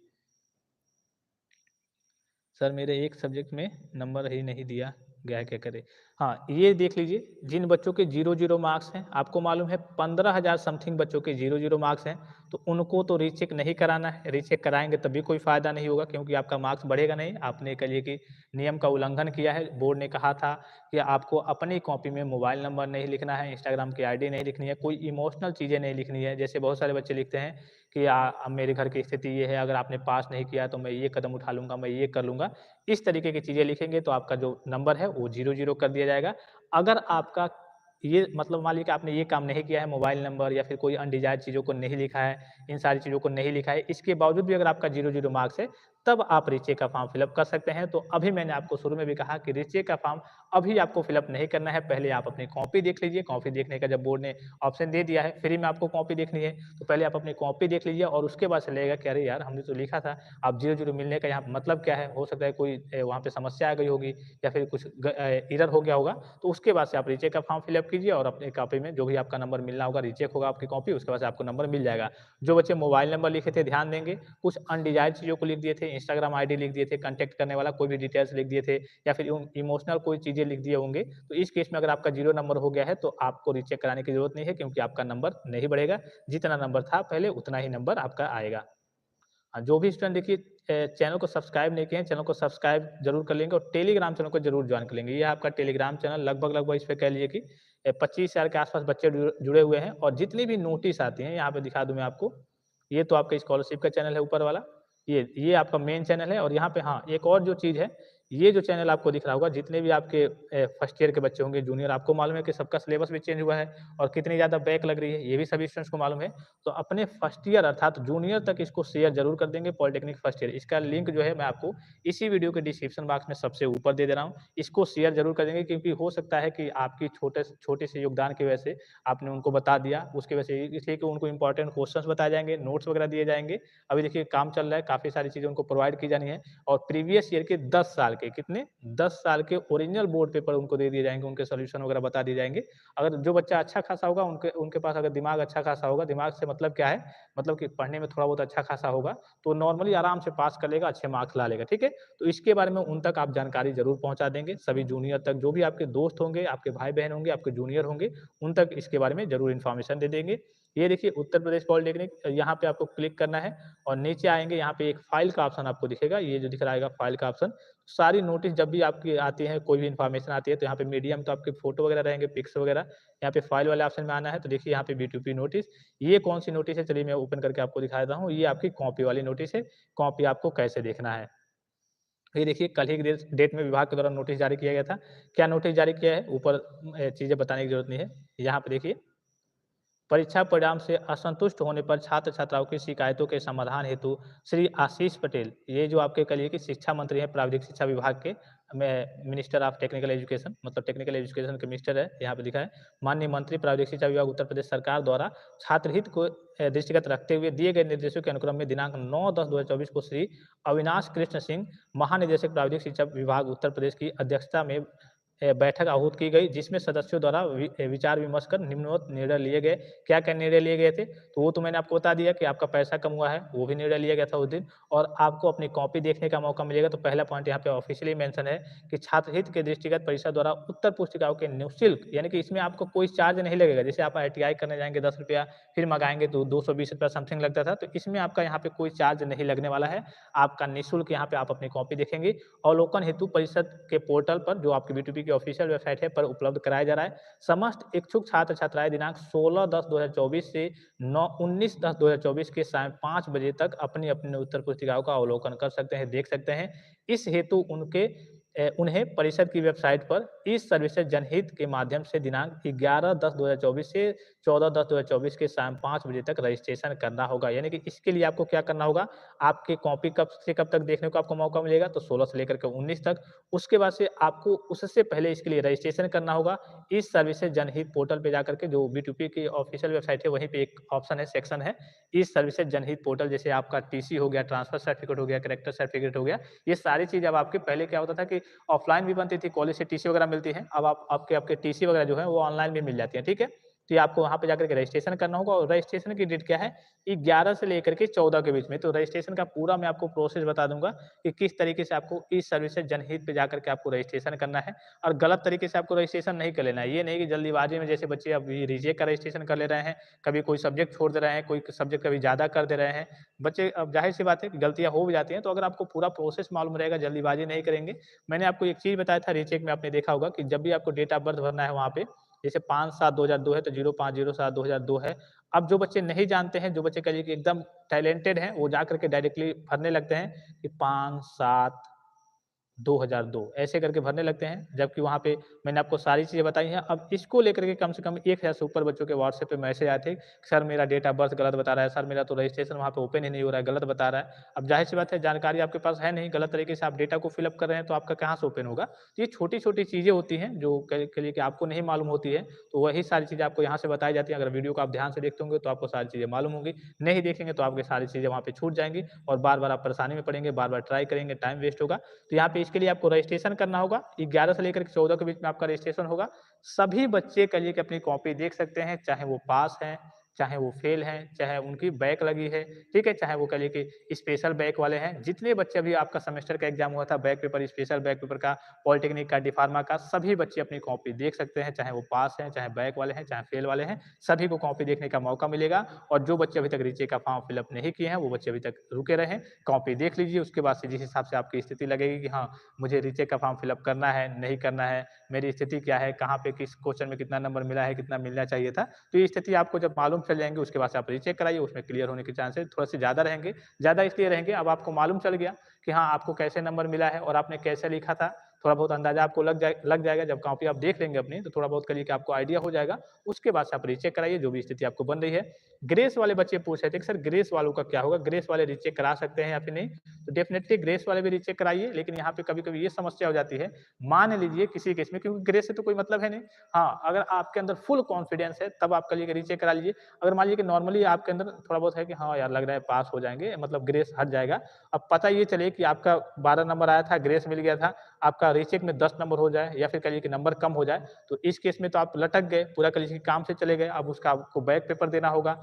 सर मेरे एक सब्जेक्ट में नंबर ही नहीं दिया गया है, क्या करें? हाँ, ये देख लीजिए, जिन बच्चों के 0-0 मार्क्स हैं, आपको मालूम है 15,000 समथिंग बच्चों के 0-0 मार्क्स हैं, तो उनको तो रीचेक नहीं कराना है। रीचेक कराएँगे तब भी कोई फ़ायदा नहीं होगा क्योंकि आपका मार्क्स बढ़ेगा नहीं। आपने कहिए कि नियम का उल्लंघन किया है। बोर्ड ने कहा था कि आपको अपनी कॉपी में मोबाइल नंबर नहीं लिखना है, इंस्टाग्राम की आईडी नहीं लिखनी है, कोई इमोशनल चीज़ें नहीं लिखनी है। जैसे बहुत सारे बच्चे लिखते हैं कि अब मेरे घर की स्थिति ये है, अगर आपने पास नहीं किया तो मैं ये कदम उठा लूँगा, मैं ये कर लूँगा। इस तरीके की चीज़ें लिखेंगे तो आपका जो नंबर है वो 0-0 कर दिया जाएगा। अगर आपका ये मतलब मान लीजिए कि आपने ये काम नहीं किया है, मोबाइल नंबर या फिर कोई अनडिज़ायर्ड चीज़ों को नहीं लिखा है, इन सारी चीज़ों को नहीं लिखा है, इसके बावजूद भी अगर आपका 0-0 मार्क्स है, तब आप रीचेक का फॉर्म फिलअप कर सकते हैं। तो अभी मैंने आपको शुरू में भी कहा कि रीचेक का फॉर्म अभी आपको फिलअप नहीं करना है, पहले आप अपनी कॉपी देख लीजिए। कॉपी देखने का जब बोर्ड ने ऑप्शन दे दिया है, फ्री में आपको कॉपी देखनी है, तो पहले आप अपनी कॉपी देख लीजिए और उसके बाद चलिएगा कि अरे यार! हमने तो लिखा था, अब 0-0 मिलने का यहाँ मतलब क्या है? हो सकता है कोई वहाँ पे समस्या आ गई होगी या फिर कुछ एरर हो गया होगा, तो उसके बाद से आप रीचेक का फॉर्म फिलअप कीजिए और अपनी कॉपी में जो भी आपका नंबर मिलना होगा, रीचेक होगा आपकी कॉपी, उसके बाद से आपको नंबर मिल जाएगा। जो बच्चे मोबाइल नंबर लिखे थे, ध्यान देंगे, कुछ अनडिज़ायर्ड चीज़ों को लिख दिए थे, इंस्टाग्राम आईडी लिख दिए थे, कॉन्टैक्ट करने वाला कोई भी डिटेल्स लिख दिए थे या फिर इमोशनल कोई चीज़ें लिख दिए होंगे, तो इस केस में अगर आपका 0 नंबर हो गया है, तो आपको रीचेक कराने की ज़रूरत नहीं है क्योंकि आपका नंबर नहीं बढ़ेगा। जितना नंबर था पहले, उतना ही नंबर आपका आएगा। हाँ, जो भी स्टूडेंट देखिए चैनल को सब्सक्राइब नहीं किए हैं, चैनल को सब्सक्राइब ज़रूर कर लेंगे और टेलीग्राम चैनल को ज़रूर जॉइन कर लेंगे। ये है आपका टेलीग्राम चैनल लगभग-लगभग इस पे कह लीजिए कि 25,000 के आस-पास बच्चे जुड़े हुए हैं और जितनी भी नोटिस आती हैं, यहाँ पे दिखा दूँ मैं आपको। ये तो आपका स्कॉलरशिप का चैनल है ऊपर वाला। ये आपका मेन चैनल है और यहाँ पे हाँ, एक और जो चीज़ है, ये जो चैनल आपको दिख रहा होगा, जितने भी आपके फर्स्ट ईयर के बच्चे होंगे, जूनियर आपको मालूम है कि सबका सिलेबस भी चेंज हुआ है और कितनी ज़्यादा बैक लग रही है, ये भी सभी स्टूडेंट्स को मालूम है। तो अपने फर्स्ट ईयर अर्थात जूनियर तक इसको शेयर ज़रूर कर देंगे पॉलिटेक्निक फर्स्ट ईयर। इसका लिंक जो है मैं आपको इसी वीडियो के डिस्क्रिप्शन बॉक्स में सबसे ऊपर दे रहा हूँ। इसको शेयर ज़रूर कर देंगे क्योंकि हो सकता है कि आपकी छोटे से योगदान की वजह से आपने उनको बता दिया, उसकी वजह से इसलिए कि उनको इम्पोर्टेंट क्वेश्चन्स बताए जाएँगे, नोट्स वगैरह दिए जाएँगे। अभी देखिए काम चल रहा है, काफ़ी सारी चीज़ें उनको प्रोवाइड की जानी है और प्रीवियस ईयर के 10 साल के कितने 10 साल के ओरिजिनल बोर्ड पेपर उनको दे दिए जाएँगे, उनके सॉल्यूशन वगैरह बता दिए जाएँगे। अगर जो बच्चा अच्छा खासा होगा उनके उनके पास अगर दिमाग अच्छा खासा होगा, दिमाग से मतलब क्या है? मतलब कि पढ़ने में थोड़ा बहुत अच्छा खासा होगा, तो नॉर्मली आराम से पास कर लेगा, अच्छे मार्क्स ला लेगा, ठीक है? तो इसके बारे में उन तक आप जानकारी ज़रूर पहुँचा देंगे, सभी जूनियर तक जो भी आपके दोस्त होंगे, आपके भाई-बहन होंगे, आपके जूनियर होंगे, उन तक इसके बारे में ज़रूर इन्फॉर्मेशन दे देंगे। ये देखिए उत्तर प्रदेश पॉलिटेक्निक यहाँ पे आपको क्लिक करना है और नीचे आएँगे यहाँ पे एक फाइल का ऑप्शन आपको दिखेगा, ये जो दिख रहा है फाइल का ऑप्शन, सारी नोटिस जब भी आपकी आती है, कोई भी इन्फॉर्मेशन आती है, तो यहाँ पे मीडिया में तो आपके फ़ोटो वगैरह रहेंगे, पिक्स वगैरह, यहाँ पे फाइल वाले ऑप्शन में आना है, तो देखिए यहाँ पे B2P नोटिस, ये कौन-सी नोटिस है, चलिए मैं ओपन करके आपको दिखा देता हूँ, ये आपकी कॉपी वाली नोटिस है, कॉपी आपको कैसे देखना है। ये देखिए कल ही की डेट में विभाग के द्वारा नोटिस जारी किया गया था। क्या नोटिस जारी किया है? ऊपर चीज़ें बताने की ज़रूरत नहीं है। यहाँ पे देखिए परीक्षा परिणाम से असंतुष्ट होने पर छात्र-छात्राओं की शिकायतों के समाधान हेतु श्री आशीष पटेल, ये जो आपके कहिए कि शिक्षा मंत्री हैं प्राविधिक शिक्षा विभाग के में मिनिस्टर ऑफ टेक्निकल एजुकेशन मतलब टेक्निकल एजुकेशन के मिनिस्टर है, यहाँ पे लिखा है। माननीय मंत्री प्राविधिक शिक्षा विभाग उत्तर प्रदेश सरकार द्वारा छात्र हित को दृष्टिगत रखते हुए दिए गए निर्देशों के अनुक्रम में दिनांक 9/10/2024 को श्री अविनाश कृष्ण सिंह, महानिदेशक प्राविधिक शिक्षा विभाग उत्तर प्रदेश की अध्यक्षता में बैठक आहूत की गई जिसमें सदस्यों द्वारा विचार विमर्श कर निम्नवत निर्णय लिए गए। क्या-क्या निर्णय लिए गए थे? तो वो तो मैंने आपको बता दिया कि आपका पैसा कम हुआ है, वो भी निर्णय लिया गया था उस दिन और आपको अपनी कॉपी देखने का मौका मिलेगा। तो पहला पॉइंट यहाँ पे ऑफ़िशियली मेंशन है कि छात्र हित के दृष्टिगत परिषद द्वारा उत्तर पुस्तिकाओं के निःशुल्क यानी कि इसमें आपको कोई चार्ज नहीं लगेगा। जैसे आप ITI करने जाएँगे ₹10 फिर मँगाएँगे तो ₹220 समथिंग लगता था। तो इसमें आपका यहाँ पे कोई चार्ज नहीं लगने वाला है। आपका निःशुल्क यहाँ पे आप अपनी कॉपी देखेंगे। अवलोकन हेतु परिषद के पोर्टल पर जो आपकी B2P की ऑफिशियल वेबसाइट है पर उपलब्ध कराया जा रहा है। समस्त इच्छुक छात्र-छात्राएँ दिनांक 16/10/2024 से 19/10/2024 के सायं 5 बजे तक अपनी-अपनी उत्तर पुस्तिकाओं का अवलोकन कर सकते हैं, देख सकते हैं। इस हेतु उन्हें परिषद की वेबसाइट पर ई-सर्विसेज जनहित के माध्यम से दिनांक 11/10/2024 से 14/10/2024 के शाम 5 बजे तक रजिस्ट्रेशन करना होगा। यानी कि इसके लिए आपको क्या करना होगा, आपकी कॉपी कब से कब तक देखने को आपको मौका मिलेगा, तो 16 से लेकर के 19 तक। उसके बाद से आपको उससे पहले इसके लिए रजिस्ट्रेशन करना होगा। इस सर्विसेज जनहित पोर्टल पे जाकर के जो B2P की ऑफिशियल वेबसाइट है, वहीं पे एक ऑप्शन है, सेक्शन है, इस सर्विसेज जनहित पोर्टल जैसे आपका टीसी हो गया, ट्रांसफर सर्टिफिकेट हो गया, कैरेक्टर सर्टिफिकेट हो गया, ये सारी चीज़ अब आपके पहले क्या होता था कि ऑफलाइन भी बनती थी, कॉलेज से टीसी वगैरह मिलती है। अब आप आपके आपके टीसी वगैरह जो है वो ऑनलाइन भी मिल जाती है, ठीक है? तो ये आपको वहाँ पे जाकर के रजिस्ट्रेशन करना होगा और रजिस्ट्रेशन की डेट क्या है 11 से लेकर के 14 के बीच में। तो रजिस्ट्रेशन का पूरा मैं आपको प्रोसेस बता दूँगा कि किस तरीके से आपको ई सर्विसेज़ जनहित पे जाकर के आपको रजिस्ट्रेशन करना है और गलत तरीके से आपको रजिस्ट्रेशन नहीं कर लेना है। ये नहीं कि जल्दीबाज़ी में जैसे बच्चे अभी रिजेक्ट का रजिस्ट्रेशन कर ले रहे हैं, कभी कोई सब्जेक्ट छोड़ दे रहे हैं, कोई सब्जेक्ट कभी ज़्यादा कर दे रहे हैं। बच्चे अब ज़ाहिर-सी बात है कि गलतियाँ हो भी जाती हैं, तो अगर आपको पूरा प्रोसेस मालूम रहेगा, जल्दीबाज़ी नहीं करेंगे। मैंने आपको एक चीज़ बताया था रीचेक में आपने देखा होगा कि जब भी आपको डेट ऑफ बर्थ भरना है वहाँ पे, जैसे 5/7/2002 है तो 05/07/2002 है। अब जो बच्चे नहीं जानते हैं, जो बच्चे कहिए कि एकदम टैलेंटेड हैं, वो जाकर के डायरेक्टली भरने लगते हैं कि 5/7 2002 ऐसे करके भरने लगते हैं, जबकि वहाँ पे मैंने आपको सारी चीज़ें बताई हैं। अब इसको लेकर के कम से कम 1000 से ऊपर बच्चों के व्हाट्सएप पे मैसेज आए थे, सर मेरा डेट ऑफ बर्थ गलत बता रहा है, सर मेरा तो रजिस्ट्रेशन वहाँ पे ओपन ही नहीं हो रहा है, गलत बता रहा है। अब ज़ाहिर-सी बात है जानकारी आपके पास है नहीं, गलत तरीके से आप डेटा को फिल अप कर रहे हैं, तो आपका कहाँ से ओपन होगा? तो ये छोटी-छोटी चीज़ें होती हैं, जो के लिए कि आपको नहीं मालूम होती है, तो वही सारी चीज़ें आपको यहाँ से बताई जाती हैं। अगर वीडियो को आप ध्यान से देखते होंगे, तो आपको सारी चीज़ें मालूम होंगी, नहीं देखेंगे तो आपकी सारी चीज़ें वहाँ पे छूट जाएँगी और बार-बार आप परेशानी में पड़ेंगे, बार-बार ट्राई करेंगे, टाइम वेस्ट होगा। तो यहाँ पे इसके लिए आपको रजिस्ट्रेशन करना होगा, 11 से लेकर के 14 के बीच में आपका रजिस्ट्रेशन होगा। सभी बच्चे कहिए कि अपनी कॉपी देख सकते हैं, चाहे वो पास हैं, चाहे वो फेल हैं, चाहे उनकी बैक लगी है, ठीक है? चाहे वो कहिए कि स्पेशल बैक वाले हैं, जितने बच्चे अभी आपका सेमेस्टर का एग्ज़ाम हुआ था, back paper, special back paper का, पॉलिटेक्निक का, डी-फार्मा का, सभी बच्चे अपनी कॉपी देख सकते हैं, चाहे वो पास हैं, चाहे बैक वाले हैं, चाहे फेल वाले हैं, सभी को कॉपी देखने का मौका मिलेगा और जो बच्चे अभी तक रीचे का फॉर्म फिल अप नहीं किए हैं, वो बच्चे अभी तक रुके रहें, कॉपी देख लीजिए, उसके बाद से जिस हिसाब से आपकी स्थिति लगेगी कि हाँ, मुझे रीचेक का फॉर्म फिलअप करना है, नहीं करना है, मेरी स्थिति क्या है, कहाँ पे किस क्वेश्चन में कितना नंबर मिला है, कितना मिलना चाहिए था। तो ये स्थिति आपको जब मालूम चल जाएँगी उसके बाद से आप रीचेक कराइए, उसमें क्लियर होने के चांसेस थोड़े-से ज़्यादा रहेंगे। ज़्यादा इसलिए रहेंगे अब आपको मालूम चल गया कि हाँ, आपको कैसे नंबर मिला है और आपने कैसे लिखा था। थोड़ा बहुत अंदाज़ा आपको लग जाएगा जब कॉपी आप देख लेंगे अपनी तो थोड़ा बहुत करिए कि आपको आइडिया हो जाएगा। उसके बाद से आप रीचेक कराइए जो भी स्थिति आपको बन रही है। ग्रेस वाले बच्चे पूछ रहे थे कि सर ग्रेस वालों का क्या होगा? ग्रेस वाले रीचेक करा सकते हैं या फिर नहीं? तो डेफ़िनेटली ग्रेस वाले भी रीचेक कराइए, लेकिन यहाँ पे कभी-कभी ये समस्या हो जाती है, मान लीजिए किसी केस में क्योंकि ग्रेस से तो कोई मतलब है नहीं। हाँ, अगर आपके अंदर फुल कॉन्फिडेंस है, तब आप करिए कि रीचेक करा लीजिए। अगर मान लीजिए कि नॉर्मली आपके अंदर थोड़ा बहुत है कि हाँ यार, लग रहा है पास हो जाएँगे, मतलब ग्रेस हट जाएगा। अब पता ये चले कि आपका 12 नंबर आया था, ग्रेस मिल गया था, आपका रीचेक में 10 नंबर हो जाए या फिर कहिए कि नंबर कम हो जाए, तो इस केस में तो आप लटक गए, पूरा कहिए कि काम से चले गए। अब उसका आपको बैक पेपर देना होगा।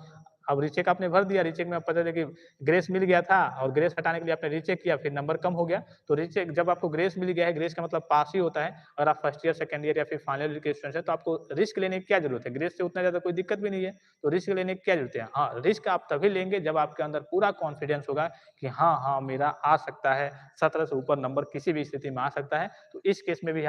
अब रीचेक आपने भर दिया, रीचेक में अब पता चला कि ग्रेस मिल गया था और ग्रेस हटाने के लिए आपने रीचेक किया, फिर नंबर कम हो गया। तो रीचेक जब आपको ग्रेस मिल गया है, ग्रेस का मतलब पास ही होता है। अगर आप फर्स्ट ईयर, सेकंड ईयर या फिर फाइनल ईयर के स्टूडेंट्स हैं, तो आपको रिस्क लेने की क्या ज़रूरत है? ग्रेस से उतना ज़्यादा कोई दिक्कत भी नहीं है, तो रिस्क लेने की क्या ज़रूरत है? हाँ, रिस्क आप तभी लेंगे जब आपके अंदर पूरा कॉन्फिडेंस होगा कि हाँ, हाँ, मेरा आ सकता है, 17 से ऊपर नंबर किसी भी स्थिति में आ सकता है। तो इस केस में ही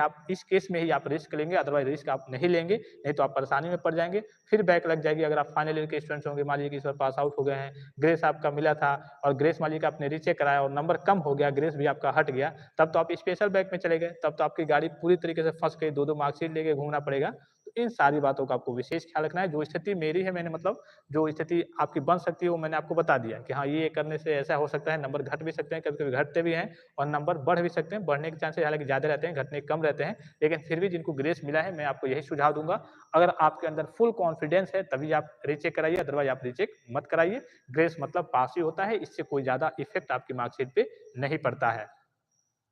आप रिस्क लेंगे, अदरवाइज़ रिस्क आप नहीं लेंगे, नहीं तो आप परेशानी में पड़ जाएँगे, फिर बैक लग जाएगी। अगर आप फाइनल ईयर के स्टूडेंट्स होंगे, मान लीजिए कि इस बार पास आउट हो गए हैं, ग्रेस आपका मिला था और ग्रेस मान लीजिए कि आपने रीचेक कराया और नंबर कम हो गया, ग्रेस भी आपका हट गया, तब तो आप स्पेशल बैक में चले गए, तब तो आपकी गाड़ी पूरी तरीके से फँस गई, 2-2 मार्कशीट लेके घूमना पड़ेगा। तो इन सारी बातों का आपको विशेष ख्याल रखना है। जो स्थिति मेरी है, मैंने मतलब जो स्थिति आपकी बन सकती है, वो मैंने आपको बता दिया कि हाँ, ये करने से ऐसा हो सकता है, नंबर घट भी सकते हैं, कभी-कभी घटते भी हैं और नंबर बढ़ भी सकते हैं। बढ़ने के चांसेस हालाँकि ज़्यादा रहते हैं, घटने के कम रहते हैं, लेकिन फिर भी जिनको ग्रेस मिला है, मैं आपको यही सुझाव दूँगा, अगर आपके अंदर फुल कॉन्फिडेंस है, तभी आप रीचेक कराइए, अदरवाइज़ आप रीचेक मत कराइए। ग्रेस मतलब पास ही होता है, इससे कोई ज़्यादा इफ़ेक्ट आपकी मार्कशीट पे नहीं पड़ता है।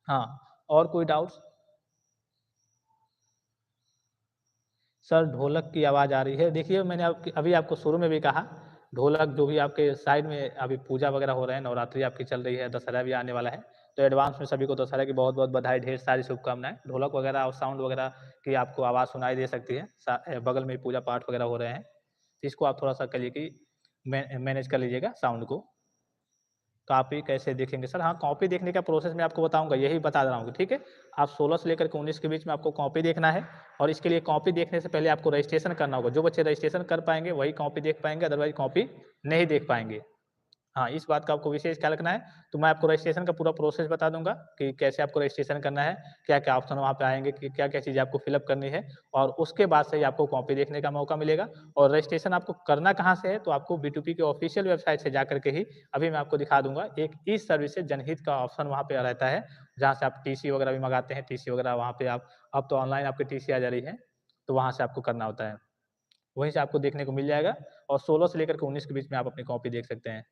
हाँ, और कोई डाउट्स? सर ढोलक की आवाज़ आ रही है। देखिए मैंने आपकी अभी आपको शुरू में भी कहा, ढोलक जो भी आपके साइड में अभी पूजा वगैरह हो रहे हैं, नवरात्रि आपकी चल रही है, दशहरा भी आने वाला है। तो एडवांस में सभी को दशहरा की बहुत-बहुत बधाई, ढेर सारी शुभकामनाएँ। ढोलक वगैरह और साउंड वगैरह की आपको आवाज़ सुनाई दे सकती है। बगल में पूजा पाठ वगैरह हो रहे हैं। तो इसको आप थोड़ा-सा कहिए कि मैनेज कर लीजिएगा साउंड को। कॉपी कैसे देखेंगे? सर हाँ, कॉपी देखने का प्रोसेस मैं आपको बताऊँगा, यही बता रहा हूँ, ठीक है? आप 16 से लेकर के 19 के बीच में आपको कॉपी देखना है और इसके लिए कॉपी देखने से पहले आपको रजिस्ट्रेशन करना होगा। जो बच्चे रजिस्ट्रेशन कर पाएँगे, वही कॉपी देख पाएँगे, अदरवाइज़ कॉपी नहीं देख पाएँगे। हाँ, इस बात का आपको विशेष ख्याल रखना है। तो मैं आपको रजिस्ट्रेशन का पूरा प्रोसेस बता दूँगा कि कैसे आपको रजिस्ट्रेशन करना है, क्या-क्या ऑप्शन वहाँ पे आएँगे, कि क्या-क्या चीज़ें आपको फ़िल अप करनी है और उसके बाद से ही आपको कॉपी देखने का मौका मिलेगा। और रजिस्ट्रेशन आपको करना कहाँ से है, तो आपको बी2पी के ऑफ़िशियल वेबसाइट से जाकर के ही अभी मैं आपको दिखा दूँगा। एक ई-सर्विसेज़ जनहित का ऑप्शन वहाँ पे रहता है, जहाँ से आप टीसी वगैरह भी मँगाते हैं, टीसी वगैरह वहाँ पे आप अब तो ऑनलाइन आपकी टीसी आ जा रही है, तो वहाँ से आपको करना होता है। वहीं से आपको देखने को मिल जाएगा और 16 से लेकर के 19 के बीच में आप अपनी कॉपी देख सकते हैं।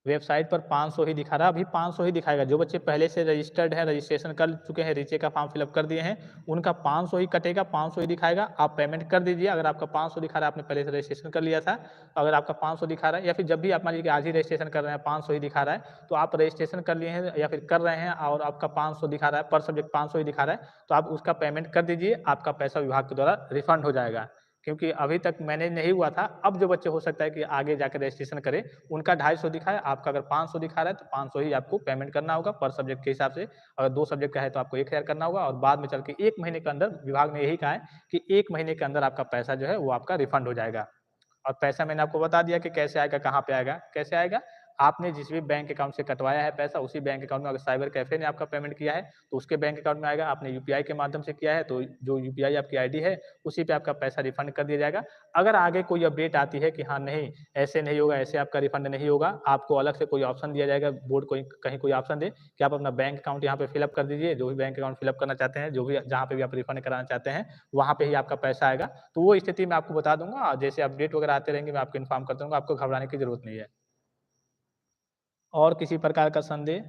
वेबसाइट पर 500 ही दिखा रहा है, अभी 500 ही दिखाएगा। जो बच्चे पहले से रजिस्टर्ड हैं, रजिस्ट्रेशन कर चुके हैं, रीचेक का फॉर्म फिलअप कर दिए हैं, उनका 500 ही कटेगा, 500 ही दिखाएगा। आप पेमेंट कर दीजिए। अगर आपका 500 दिखा रहा है, आपने पहले से रजिस्ट्रेशन कर लिया था, अगर आपका 500 दिखा रहा है या फिर जब भी आप मान लीजिए कि आज ही रजिस्ट्रेशन कर रहे हैं, 500 ही दिखा रहा है, तो आप रजिस्ट्रेशन कर लिए हैं या फिर कर रहे हैं और आपका 500 दिखा रहा है, पर सब्जेक्ट 500 ही दिखा रहा है, तो आप उसका पेमेंट कर दीजिए, आपका पैसा विभाग के द्वारा रिफंड हो जाएगा। क्योंकि अभी तक मैनेज नहीं हुआ था, अब जो बच्चे हो सकता है कि आगे जाकर रजिस्ट्रेशन करें, उनका 250 दिखा है, आपका अगर 500 दिखा रहा है, तो 500 ही आपको पेमेंट करना होगा पर सब्जेक्ट के हिसाब से। अगर 2 सब्जेक्ट का है तो आपको 1000 करना होगा और बाद में चल के 1 महीने के अंदर विभाग ने यही कहा है कि 1 महीने के अंदर आपका पैसा जो है वो आपका रिफंड हो जाएगा। और पैसा मैंने आपको बता दिया कि कैसे आएगा, कहाँ पे आएगा, कैसे आएगा? आपने जिस भी बैंक अकाउंट से कटवाया है पैसा, उसी बैंक अकाउंट में अगर साइबर कैफ़े ने आपका पेमेंट किया है, तो उसके बैंक अकाउंट में आएगा। आपने यूपीआई के माध्यम से किया है, तो जो यूपीआई आपकी आईडी है, उसी पे आपका पैसा रिफंड कर दिया जाएगा। अगर आगे कोई अपडेट आती है कि हाँ, नहीं, ऐसे नहीं होगा, ऐसे आपका रिफंड नहीं होगा, आपको अलग से कोई ऑप्शन दिया जाएगा, बोर्ड कोई कहीं कोई ऑप्शन दे कि आप अपना बैंक अकाउंट यहाँ पे फिलअप कर दीजिए, जो भी बैंक अकाउंट फिलअप करना चाहते हैं, जो भी जहाँ पे भी आप रिफंड कराना चाहते हैं, वहाँ पे ही आपका पैसा आएगा। तो वो स्थिति मैं आपको बता दूँगा, जैसे अपडेट वगैरह आते रहेंगे, मैं आपको इन्फॉर्म करता रहूँगा, आपको घबराने की ज़रूरत नहीं है। और किसी प्रकार का संदेह?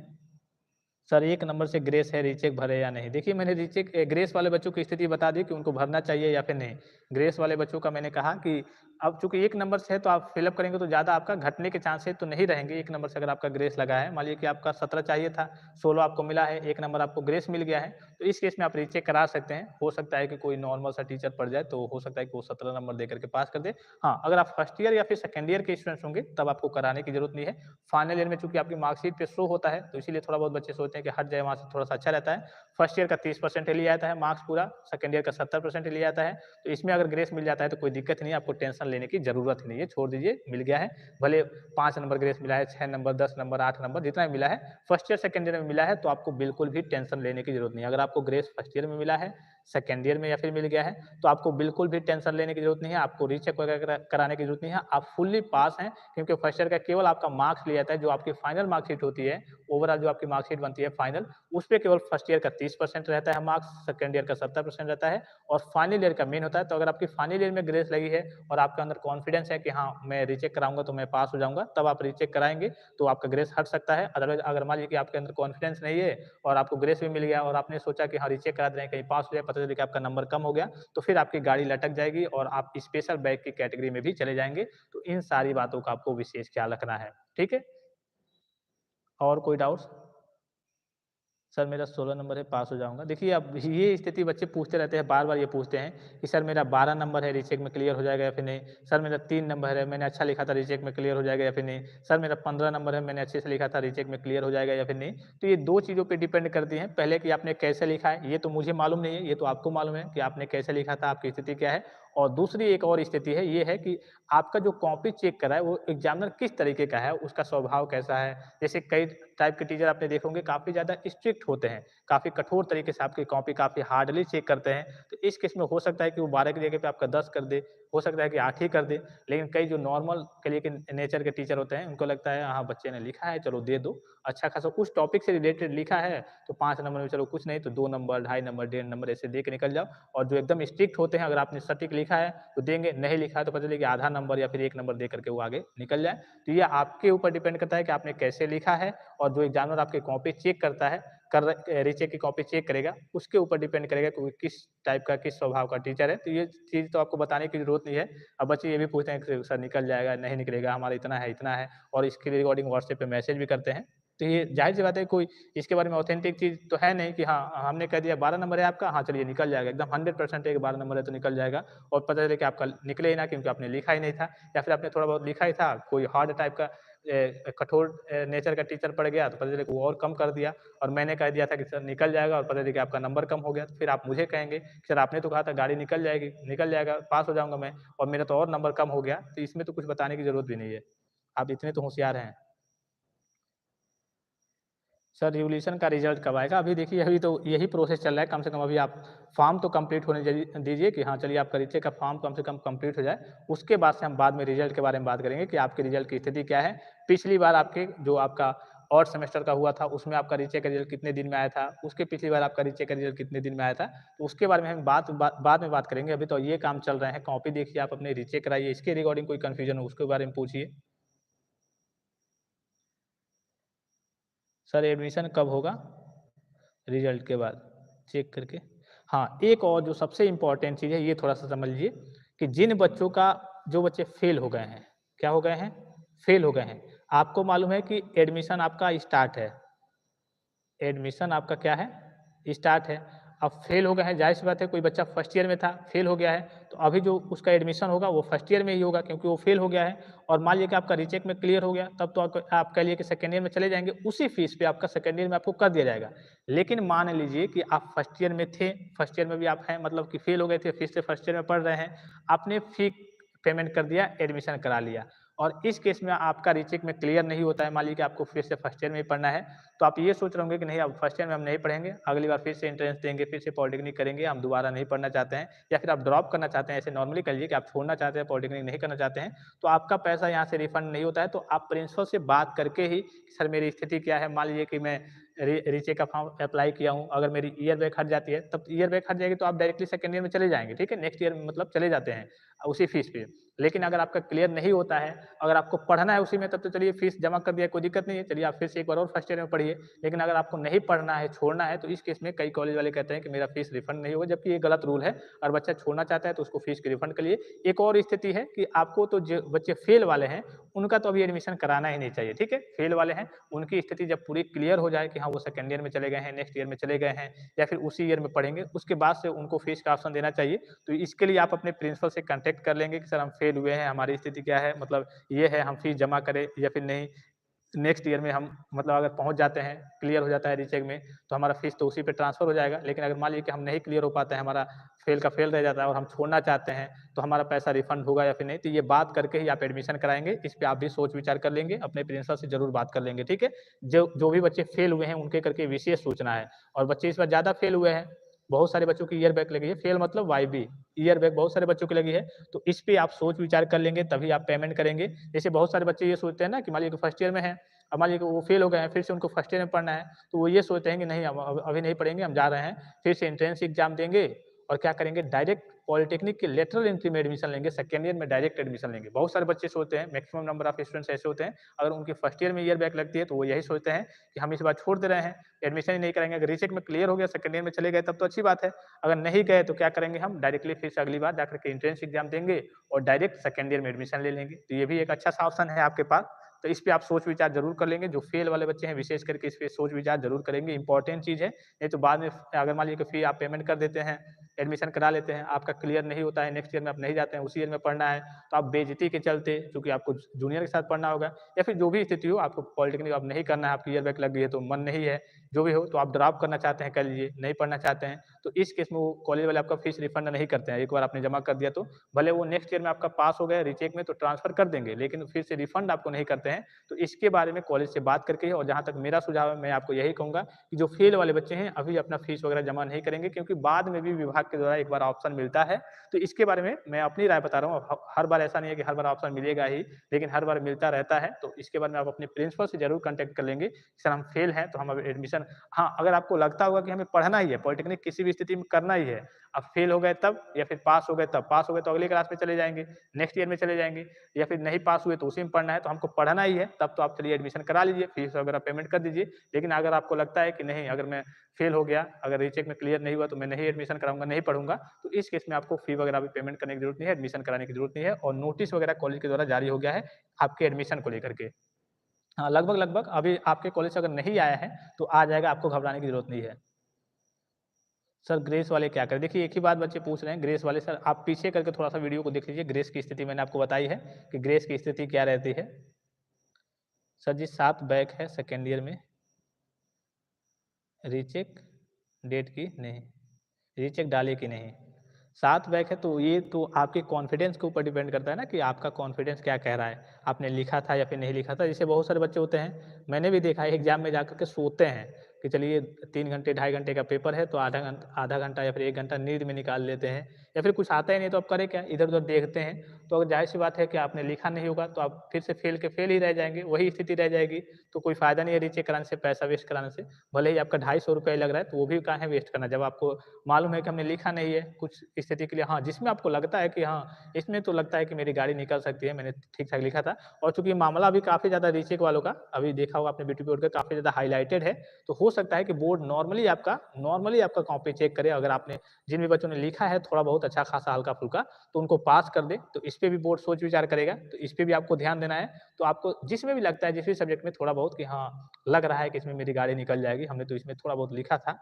सर 1 नंबर से ग्रेस है, रीचेक भरे या नहीं? देखिए मैंने ग्रेस वाले बच्चों की स्थिति बता दी कि उनको भरना चाहिए या फिर नहीं। ग्रेस वाले बच्चों का मैंने कहा कि अब चूँकि 1 नंबर से है तो आप फ़िल अप करेंगे तो ज़्यादा आपका घटने के चांसेस तो नहीं रहेंगे। 1 नंबर से अगर आपका ग्रेस लगा है, मान लीजिए कि आपका 17 चाहिए था, 16 आपको मिला है, 1 नंबर आपको ग्रेस मिल गया है, तो इस केस में आप रीचेक करा सकते हैं। हो सकता है कि कोई नॉर्मल सा टीचर पड़ जाए, तो हो सकता है कि वो 17 नंबर देकर के पास कर दे। हाँ, अगर आप फर्स्ट ईयर या फिर सेकंड ईयर के स्टूडेंट्स होंगे, तब आपको कराने की ज़रूरत नहीं है। फाइनल ईयर में चूँकि आपकी मार्कशीट पे शो होता है, तो इसीलिए थोड़ा बहुत बच्चे सोचते हैं कि हट जाए वहाँ से थोड़ा-सा अच्छा रहता है। फर्स्ट ईयर का 30% ही लिया जाता है मार्क्स पूरा, सेकंड ईयर का 70% ही लिया जाता है। तो इसमें अगर ग्रेस मिल जाता है तो कोई दिक्कत नहीं है, आपको टेंशन लेने की ज़रूरत ही नहीं है, छोड़ दीजिए, मिल गया है। भले 5 नंबर ग्रेस मिला है, 6 नंबर, 10 नंबर, 8 नंबर जितना भी मिला है, फर्स्ट ईयर, सेकंड ईयर में मिला है तो आपको बिल्कुल भी टेंशन लेने की ज़रूरत नहीं है। अगर आपको ग्रेस फर्स्ट ईयर में मिला है, सेकंड ईयर में या फिर मिल गया है, तो आपको बिल्कुल भी टेंशन लेने की ज़रूरत नहीं है, आपको रीचेक वगैरह कराने की ज़रूरत नहीं है, आप फुल्ली पास हैं क्योंकि फर्स्ट ईयर का केवल आपका मार्क्स लिया जाता है, जो आपकी फाइनल मार्कशीट होती है, ओवरऑल जो आपकी मार्कशीट बनती है फाइनल, उसपे केवल फर्स्ट ईयर का 30% रहता है मार्क्स, सेकंड ईयर का 70% रहता है और फाइनल ईयर का मेन होता है। तो अगर आपकी फाइनल ईयर में ग्रेस लगी है और आपके अंदर कॉन्फिडेंस है कि हाँ, मैं रीचेक कराऊँगा तो मैं पास हो जाऊँगा, तब आप रीचेक कराएँगे तो आपका ग्रेस हट सकता है। अदरवाइज़ अगर मान लीजिए कि आपके अंदर कॉन्फिडेंस नहीं है और आपको ग्रेस भी मिल गया और आपने सोचा कि हाँ, रीचेक करा दे रहे हैं, कहीं पास हो जाए, पता चले कि आपका नंबर कम हो गया, तो फिर आपकी गाड़ी लटक जाएगी और आप स्पेशल बैक की कैटेगरी में भी चले जाएँगे। तो इन सारी बातों का आपको विशेष ख्याल रखना है। ठीक है? और कोई डाउट्स? सर मेरा 16 नंबर है, पास हो जाऊँगा। देखिए अब ये स्थिति बच्चे पूछते रहते हैं, बार-बार ये पूछते हैं कि सर मेरा 12 नंबर है, रीचेक में क्लियर हो जाएगा या फिर नहीं? सर मेरा 3 नंबर है, मैंने अच्छा लिखा था, रीचेक में क्लियर हो जाएगा या फिर नहीं? सर मेरा 15 नंबर है, मैंने अच्छे से लिखा था, रीचेक में क्लियर हो जाएगा या फिर नहीं? तो ये 2 चीज़ों पे डिपेंड करती हैं। पहले कि आपने कैसे लिखा है, ये तो मुझे मालूम नहीं है, ये तो आपको मालूम है कि आपने कैसे लिखा था, आपकी स्थिति क्या है। और दूसरी एक और स्थिति है, ये है कि आपका जो कॉपी चेक करा है, वो एग्ज़ामिनर किस तरीके का है, उसका स्वभाव कैसा है? जैसे कई टाइप के टीचर आपने देखे होंगे, काफ़ी ज़्यादा स्ट्रिक्ट होते हैं। काफ़ी कठोर तरीके से आपकी कॉपी काफ़ी हार्डली चेक करते हैं। तो इस केस में हो सकता है कि वो 12 की जगह पे आपका 10 कर दे, हो सकता है कि 8 ही कर दे। लेकिन कई जो नॉर्मल के लिए के नेचर के टीचर होते हैं, उनको लगता है हाँ, बच्चे ने लिखा है चलो दे दो। अच्छा खासा कुछ टॉपिक से रिलेटेड लिखा है, तो 5 नंबर में चलो कुछ नहीं तो 2 नंबर, ढाई नंबर, डेढ़ नंबर ऐसे दे के निकल जाओ। और जो एकदम स्ट्रिक्ट होते हैं, अगर आपने सटीक लिखा है तो देंगे, नहीं लिखा है तो पता चले कि आधा नंबर या फिर 1 नंबर दे करके वो आगे निकल जाए। तो ये आपके ऊपर डिपेंड करता है कि आपने कैसे लिखा है और जो एग्ज़ामिनर आपकी कॉपी चेक करता है, रीचेक की कॉपी चेक करेगा, उसके ऊपर डिपेंड करेगा कि वो किस टाइप का, किस स्वभाव का टीचर है। तो ये चीज़ तो आपको बताने की ज़रूरत नहीं है। अब बच्चे ये भी पूछते हैं कि सर निकल जाएगा, नहीं निकलेगा, हमारा इतना है और इसके रिगार्डिंग व्हाट्सएप पे मैसेज भी करते हैं। तो ये ज़ाहिर-सी बात है कोई इसके बारे में ऑथेंटिक चीज़ तो है नहीं कि हाँ, हमने कह दिया 12 नंबर है आपका, हाँ, चलिए निकल जाएगा। एकदम 100% है कि 12 नंबर है तो निकल जाएगा और पता चले कि आपका निकले ही ना क्योंकि आपने लिखा ही नहीं था या फिर आपने थोड़ा बहुत लिखा ही था, कोई हार्ड टाइप का कठोर नेचर का टीचर पड़ गया तो पता चले कि वो और कम कर दिया और मैंने कह दिया था कि सर निकल जाएगा और पता चले कि आपका नंबर कम हो गया। तो फिर आप मुझे कहेंगे कि सर आपने तो कहा था गाड़ी निकल जाएगी, निकल जाएगा, पास हो जाऊँगा मैं और मेरा तो और नंबर कम हो गया। तो इसमें तो कुछ बताने की ज़रूरत भी नहीं है। आप इतने तो होशियार हैं। सर रिवोल्यूशन का रिज़ल्ट कब आएगा? अभी देखिए अभी तो यही प्रोसेस चल रहा है, कम से कम अभी आप फॉर्म तो कंप्लीट होने दीजिए कि हाँ, चलिए आपका रीचेक का फॉर्म कम से कम कंप्लीट हो जाए। उसके बाद से हम बाद में रिज़ल्ट के बारे में बात करेंगे कि आपके रिज़ल्ट की स्थिति क्या है। पिछली बार आपके जो आपका ऑड सेमेस्टर का हुआ था, उसमें आपका रीचेक का रिज़ल्ट कितने दिन में आया था? उसके पिछली बार आपका रीचेक का रिज़ल्ट कितने दिन में आया था? तो उसके बारे में हम बाद में बात करेंगे। अभी तो ये काम चल रहे हैं, कॉपी देखिए आप अपने रीचेक कराइए, इसके रिगार्डिंग कोई कन्फ्यूज़न हो उसके बारे में पूछिए। सर एडमिशन कब होगा? रिजल्ट के बाद चेक करके। हाँ, एक और जो सबसे इम्पोर्टेंट चीज़ है ये थोड़ा-सा समझ लीजिए कि जिन बच्चों का जो बच्चे फ़ेल हो गए हैं, क्या हो गए हैं? फ़ेल हो गए हैं। आपको मालूम है कि एडमिशन आपका स्टार्ट है। एडमिशन आपका क्या है? स्टार्ट है। अब फ़ेल हो गए हैं, ज़ाहिर-सी बात है कोई बच्चा फर्स्ट ईयर में था, फ़ेल हो गया है, तो अभी जो उसका एडमिशन होगा वो फर्स्ट ईयर में ही होगा क्योंकि वो फ़ेल हो गया है और मान लीजिए कि आपका रीचेक में क्लियर हो गया, तब तो आप कह लिए कि सेकंड ईयर में चले जाएँगे, उसी फ़ीस पे आपका सेकंड ईयर में आपको कर दिया जाएगा। लेकिन मान लीजिए कि आप फर्स्ट ईयर में थे, फर्स्ट ईयर में भी आप हैं मतलब कि फ़ेल हो गए थे, फिर से फर्स्ट ईयर में पढ़ रहे हैं, आपने फ़ी पेमेंट कर दिया, एडमिशन करा लिया और इस केस में आपका रीचेक में क्लियर नहीं होता है, मान लीजिए कि आपको फिर से फर्स्ट ईयर में ही पढ़ना है, तो आप ये सोच रहे होंगे कि नहीं अब फर्स्ट ईयर में हम नहीं पढ़ेंगे, अगली बार फिर से एंट्रेंस देंगे, फिर से पॉलिटेक्निक करेंगे, हम दोबारा नहीं पढ़ना चाहते हैं या फिर आप ड्रॉप करना चाहते हैं, ऐसे नॉर्मली कह लीजिए कि आप छोड़ना चाहते हैं, पॉलिटेक्निक नहीं करना चाहते हैं, तो आपका पैसा यहाँ से रिफंड नहीं होता है, तो आप प्रिंसिपल से बात करके ही सर मेरी स्थिति क्या है, मान लीजिए कि मैं रीचेक का फॉर्म अप्लाई किया हूँ, अगर मेरी ईयर बैक हट जाती है, तब ईयर बैक हट जाएगी तो आप डायरेक्टली सेकंड ईयर में चले जाएँगे, ठीक है? नेक्स्ट ईयर में मतलब चले जाते हैं उसी फीस पे। लेकिन अगर आपका क्लियर नहीं होता है, अगर आपको पढ़ना है उसी में तब तो चलिए फीस जमा कर दिया, कोई दिक्कत नहीं है, चलिए आप फिर से एक बार और फर्स्ट ईयर में पढ़िए। लेकिन अगर आपको नहीं पढ़ना है, छोड़ना है, तो इस केस में कई कॉलेज वाले कहते हैं कि मेरा फीस रिफंड नहीं होगा, जबकि ये गलत रूल है और बच्चा छोड़ना चाहता है तो उसको फीस की रिफंड करिए। एक और स्थिति है कि आपको तो जो बच्चे फेल वाले हैं, उनका तो अभी एडमिशन कराना ही नहीं चाहिए, ठीक है? फेल वाले हैं, उनकी स्थिति जब पूरी क्लियर हो जाए कि हाँ, वो सेकंड ईयर में चले गए हैं, नेक्स्ट ईयर में चले गए हैं या फिर उसी ईयर में पढ़ेंगे, उसके बाद से उनको फीस का ऑप्शन देना चाहिए। तो इसके लिए आप अपने प्रिंसिपल से कॉन्टैक्ट कर लेंगे कि सर हम फेल हुए हैं, हमारी स्थिति क्या है? मतलब ये है, हम फीस जमा करें या फिर नहीं? नेक्स्ट ईयर में हम मतलब अगर पहुँच जाते हैं, क्लियर हो जाता है रीचेक में, तो हमारा फीस तो उसी पे ट्रांसफ़र हो जाएगा। लेकिन अगर मान लीजिए कि हम नहीं क्लियर हो पाते हैं, हमारा फेल का फेल रह जाता है और हम छोड़ना चाहते हैं, तो हमारा पैसा रिफंड होगा या फिर नहीं? तो ये बात करके ही आप एडमिशन कराएँगे। इस पे आप भी सोच-विचार कर लेंगे, अपने प्रिंसिपल से ज़रूर बात कर लेंगे, ठीक है? जो जो भी बच्चे फेल हुए हैं, उनके करके विशेष सूचना है और बच्चे इस बार ज़्यादा फेल हुए हैं, बहुत सारे बच्चों की ईयर बैक लगी है, फेल मतलब वाईबी, ईयर बैक बहुत सारे बच्चों की लगी है, तो इस पे आप सोच-विचार कर लेंगे, तभी आप पेमेंट करेंगे। जैसे बहुत सारे बच्चे ये सोचते हैं ना कि मान लीजिए कि फर्स्ट ईयर में हैं, अब मान लीजिए कि वो फेल हो गए हैं, फिर से उनको फर्स्ट ईयर में पढ़ना है, तो वो ये सोचते हैं कि नहीं हम अभी नहीं पढ़ेंगे, हम जा रहे हैं, फिर से एंट्रेंस एग्ज़ाम देंगे और क्या करेंगे डायरेक्ट पॉलिटेक्निक के लेटरल एंट्री में एडमिशन लेंगे, सेकंड ईयर में डायरेक्ट एडमिशन लेंगे। बहुत सारे बच्चे सोचते हैं, मैक्सिमम नंबर ऑफ स्टूडेंट्स ऐसे होते हैं, अगर उनकी फर्स्ट ईयर में ईयर बैक लगती है, तो वो यही सोचते हैं कि हम इस बार छोड़ दे रहे हैं, एडमिशन ही नहीं कराएँगे। अगर रीचेक में क्लियर हो गया, सेकंड ईयर में चले गए, तब तो अच्छी बात है। अगर नहीं गए, तो क्या करेंगे हम डायरेक्टली फिर से अगली बार जाकर के एंट्रेंस एग्ज़ाम देंगे और डायरेक्ट सेकंड ईयर में एडमिशन ले लेंगे। तो ये भी एक अच्छा-सा ऑप्शन है आपके पास। तो इस पे आप सोच-विचार ज़रूर कर लेंगे, जो फेल वाले बच्चे हैं विशेष करके इस पे सोच-विचार ज़रूर करेंगे, इम्पोर्टेंट चीज़ है। नहीं तो बाद में अगर मान लीजिए कि फी आप पेमेंट कर देते हैं, एडमिशन करा लेते हैं, आपका क्लियर नहीं होता है, नेक्स्ट ईयर में आप नहीं जाते हैं, उसी ईयर में पढ़ना है, तो आप बेइज़्ज़ती के चलते चूँकि आपको जूनियर के साथ पढ़ना होगा या फिर जो भी स्थिति हो, आपको पॉलिटेक्निक अब नहीं करना है, आपकी ईयर बैक लग गई है, तो मन नहीं है, जो भी हो, तो आप ड्रॉप करना चाहते हैं, कह लीजिए, नहीं पढ़ना चाहते हैं, तो इस केस में वो कॉलेज वाले आपका फीस रिफंड नहीं करते हैं। एक बार आपने जमा कर दिया तो, भले वो नेक्स्ट ईयर में आपका पास हो गया रीचेक में तो ट्रांसफर कर देंगे, लेकिन फिर से रिफंड आपको नहीं करते हैं। तो इसके बारे में कॉलेज से बात करके और जहाँ तक मेरा सुझाव है, मैं आपको यही कहूँगा कि जो फेल वाले बच्चे हैं, अभी अपना फीस वगैरह जमा नहीं करेंगे क्योंकि बाद में भी विभाग के द्वारा एक बार ऑप्शन मिलता है। तो इसके बारे में मैं अपनी राय बता रहा हूँ, हर बार ऐसा नहीं है कि हर बार ऑप्शन मिलेगा ही, लेकिन हर बार मिलता रहता है। तो इसके बारे में आप अपने प्रिंसिपल से ज़रूर कॉन्टैक्ट कर लेंगे, सर हम फेल हैं, तो हम अब एडमिशन हाँ, अगर आपको लगता होगा कि हमें पढ़ना ही है, पॉलिटेक्निक किसी भी स्थिति में करना ही है, अब फेल हो गए तब या फिर पास हो गए तब, पास हो गए तो अगली क्लास में चले जाएँगे, नेक्स्ट ईयर में चले जाएँगे या फिर नहीं पास हुए तो उसी में पढ़ना है, तो हमको पढ़ना ही है, तब तो आप चलिए एडमिशन करा लीजिए, फीस वगैरह पेमेंट कर दीजिए। लेकिन अगर आपको लगता है कि नहीं अगर मैं फेल हो गया, अगर रीचेक में क्लियर नहीं हुआ तो मैं नहीं एडमिशन कराऊँगा, नहीं पढ़ूँगा, तो इस केस में आपको फी वगैरह भी पेमेंट करने की ज़रूरत नहीं है, एडमिशन कराने की ज़रूरत नहीं है और नोटिस वगैरह कॉलेज के द्वारा जारी हो गया है, आपके एडमिशन को लेकर के। हाँ, लगभग-लगभग अभी आपके कॉलेज से अगर नहीं आया है, तो आ जाएगा, आपको घबराने की ज़रूरत नहीं है। सर ग्रेस वाले क्या करें? देखिए एक ही बात बच्चे पूछ रहे हैं ग्रेस वाले सर आप पीछे करके थोड़ा-सा वीडियो को देख लीजिए, ग्रेस की स्थिति मैंने आपको बताई है कि ग्रेस की स्थिति क्या रहती है। सर जी 7 बैक है सेकंड ईयर में, रीचेक डेट की नहीं, रीचेक डाले कि नहीं। 7 बैक है तो ये तो आपके कॉन्फिडेंस के ऊपर डिपेंड करता है ना कि आपका कॉन्फिडेंस क्या कह रहा है। आपने लिखा था या फिर नहीं लिखा था। जैसे बहुत सारे बच्चे होते हैं, मैंने भी देखा है एग्ज़ाम में जाकर के सोते हैं कि चलिए 3 घंटे 2.5 घंटे का पेपर है तो आधा घंटा या फिर 1 घंटा नींद में निकाल लेते हैं, या फिर कुछ आता ही नहीं तो आप करें क्या, इधर-उधर देखते हैं। तो अगर ज़ाहिर-सी बात है कि आपने लिखा नहीं होगा तो आप फिर से फेल के फेल ही रह जाएँगे, वही स्थिति रह जाएगी। तो कोई फ़ायदा नहीं है रीचेक कराने से, पैसा वेस्ट कराने से। भले ही आपका ₹250 लग रहा है तो वो भी काहे वेस्ट करना, जब आपको मालूम है कि हमने लिखा नहीं है कुछ स्थिति के लिए, हाँ, जिसमें आपको लगता है कि हाँ, इसमें तो लगता है कि मेरी गाड़ी निकल सकती है, मैंने ठीक-ठाक लिखा था। और चूँकि मामला अभी काफ़ी ज़्यादा रीचेक वालों का, अभी देखा होगा आपने बीटीपी बोर्ड का काफ़ी ज़्यादा हाइलाइटेड है, तो हो सकता है कि बोर्ड नॉर्मली आपका कॉपी चेक करे। अगर आपने जिन भी बच्चों ने लिखा है थोड़ा बहुत अच्छा खासा हल्का-फुल्का, तो उनको पास कर दे, तो इस पे भी बोर्ड सोच विचार करेगा, तो इस पे भी आपको ध्यान देना है। तो आपको जिसमें भी लगता है, जिस भी सब्जेक्ट में थोड़ा बहुत कि हाँ, लग रहा है कि इसमें मेरी गाड़ी निकल जाएगी, हमने तो इसमें थोड़ा बहुत लिखा था,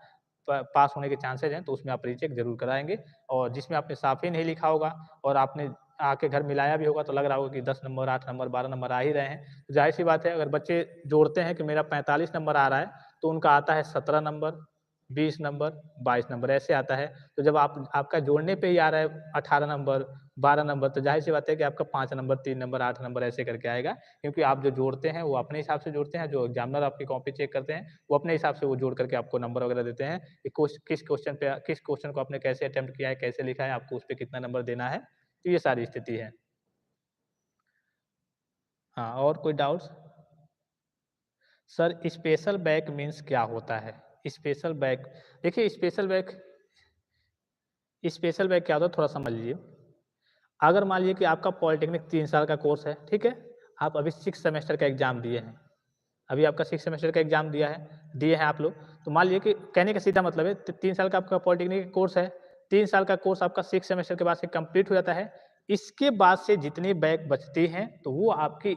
पास होने के चांसेज़ हैं, तो उसमें आप रीचेक ज़रूर कराएँगे। और जिसमें आपने साफ़ ही नहीं लिखा होगा और आपने आके घर मिलाया भी होगा तो लग रहा होगा कि 10 नंबर, 8 नंबर, 12 नंबर आ ही रहे हैं। तो ज़ाहिर-सी बात है, अगर बच्चे जोड़ते हैं कि मेरा 45 नंबर आ रहा है, तो उनका आता है 17 नंबर, 20 नंबर, 22 नंबर ऐसे आता है। तो जब आपका जोड़ने पे ही आ रहा है 18 नंबर, 12 नंबर, तो ज़ाहिर-सी बात है कि आपका 5 नंबर, 3 नंबर, 8 नंबर ऐसे करके आएगा। क्योंकि आप जो जोड़ते हैं वो अपने हिसाब से जोड़ते हैं, जो एग्ज़ामिनर आपकी कॉपी चेक करते हैं, वो अपने हिसाब से वो जोड़ करके आपको नंबर वगैरह देते हैं कि किस क्वेश्चन को आपने कैसे अटेम्प्ट किया है, कैसे लिखा है, आपको उस पे कितना नंबर देना है। तो ये सारी स्थिति है। हाँ, और कोई doubts? Sir, special back means क्या होता है? स्पेशल बैक, देखिए स्पेशल बैक क्या होता है थोड़ा समझ लीजिए। अगर मान लीजिए कि आपका पॉलिटेक्निक 3 साल का कोर्स है, ठीक है? आप अभी 6 सेमेस्टर का एग्ज़ाम दिए हैं। अभी आपका 6 सेमेस्टर का एग्ज़ाम दिए हैं आप लोग। तो मान लीजिए कि कहने का सीधा मतलब है 3 साल का आपका पॉलिटेक्निक कोर्स है। 3 साल का कोर्स आपका 6 सेमेस्टर के बाद से कंप्लीट हो जाता है। इसके बाद से जितनी बैक बचती हैं, तो वो आपकी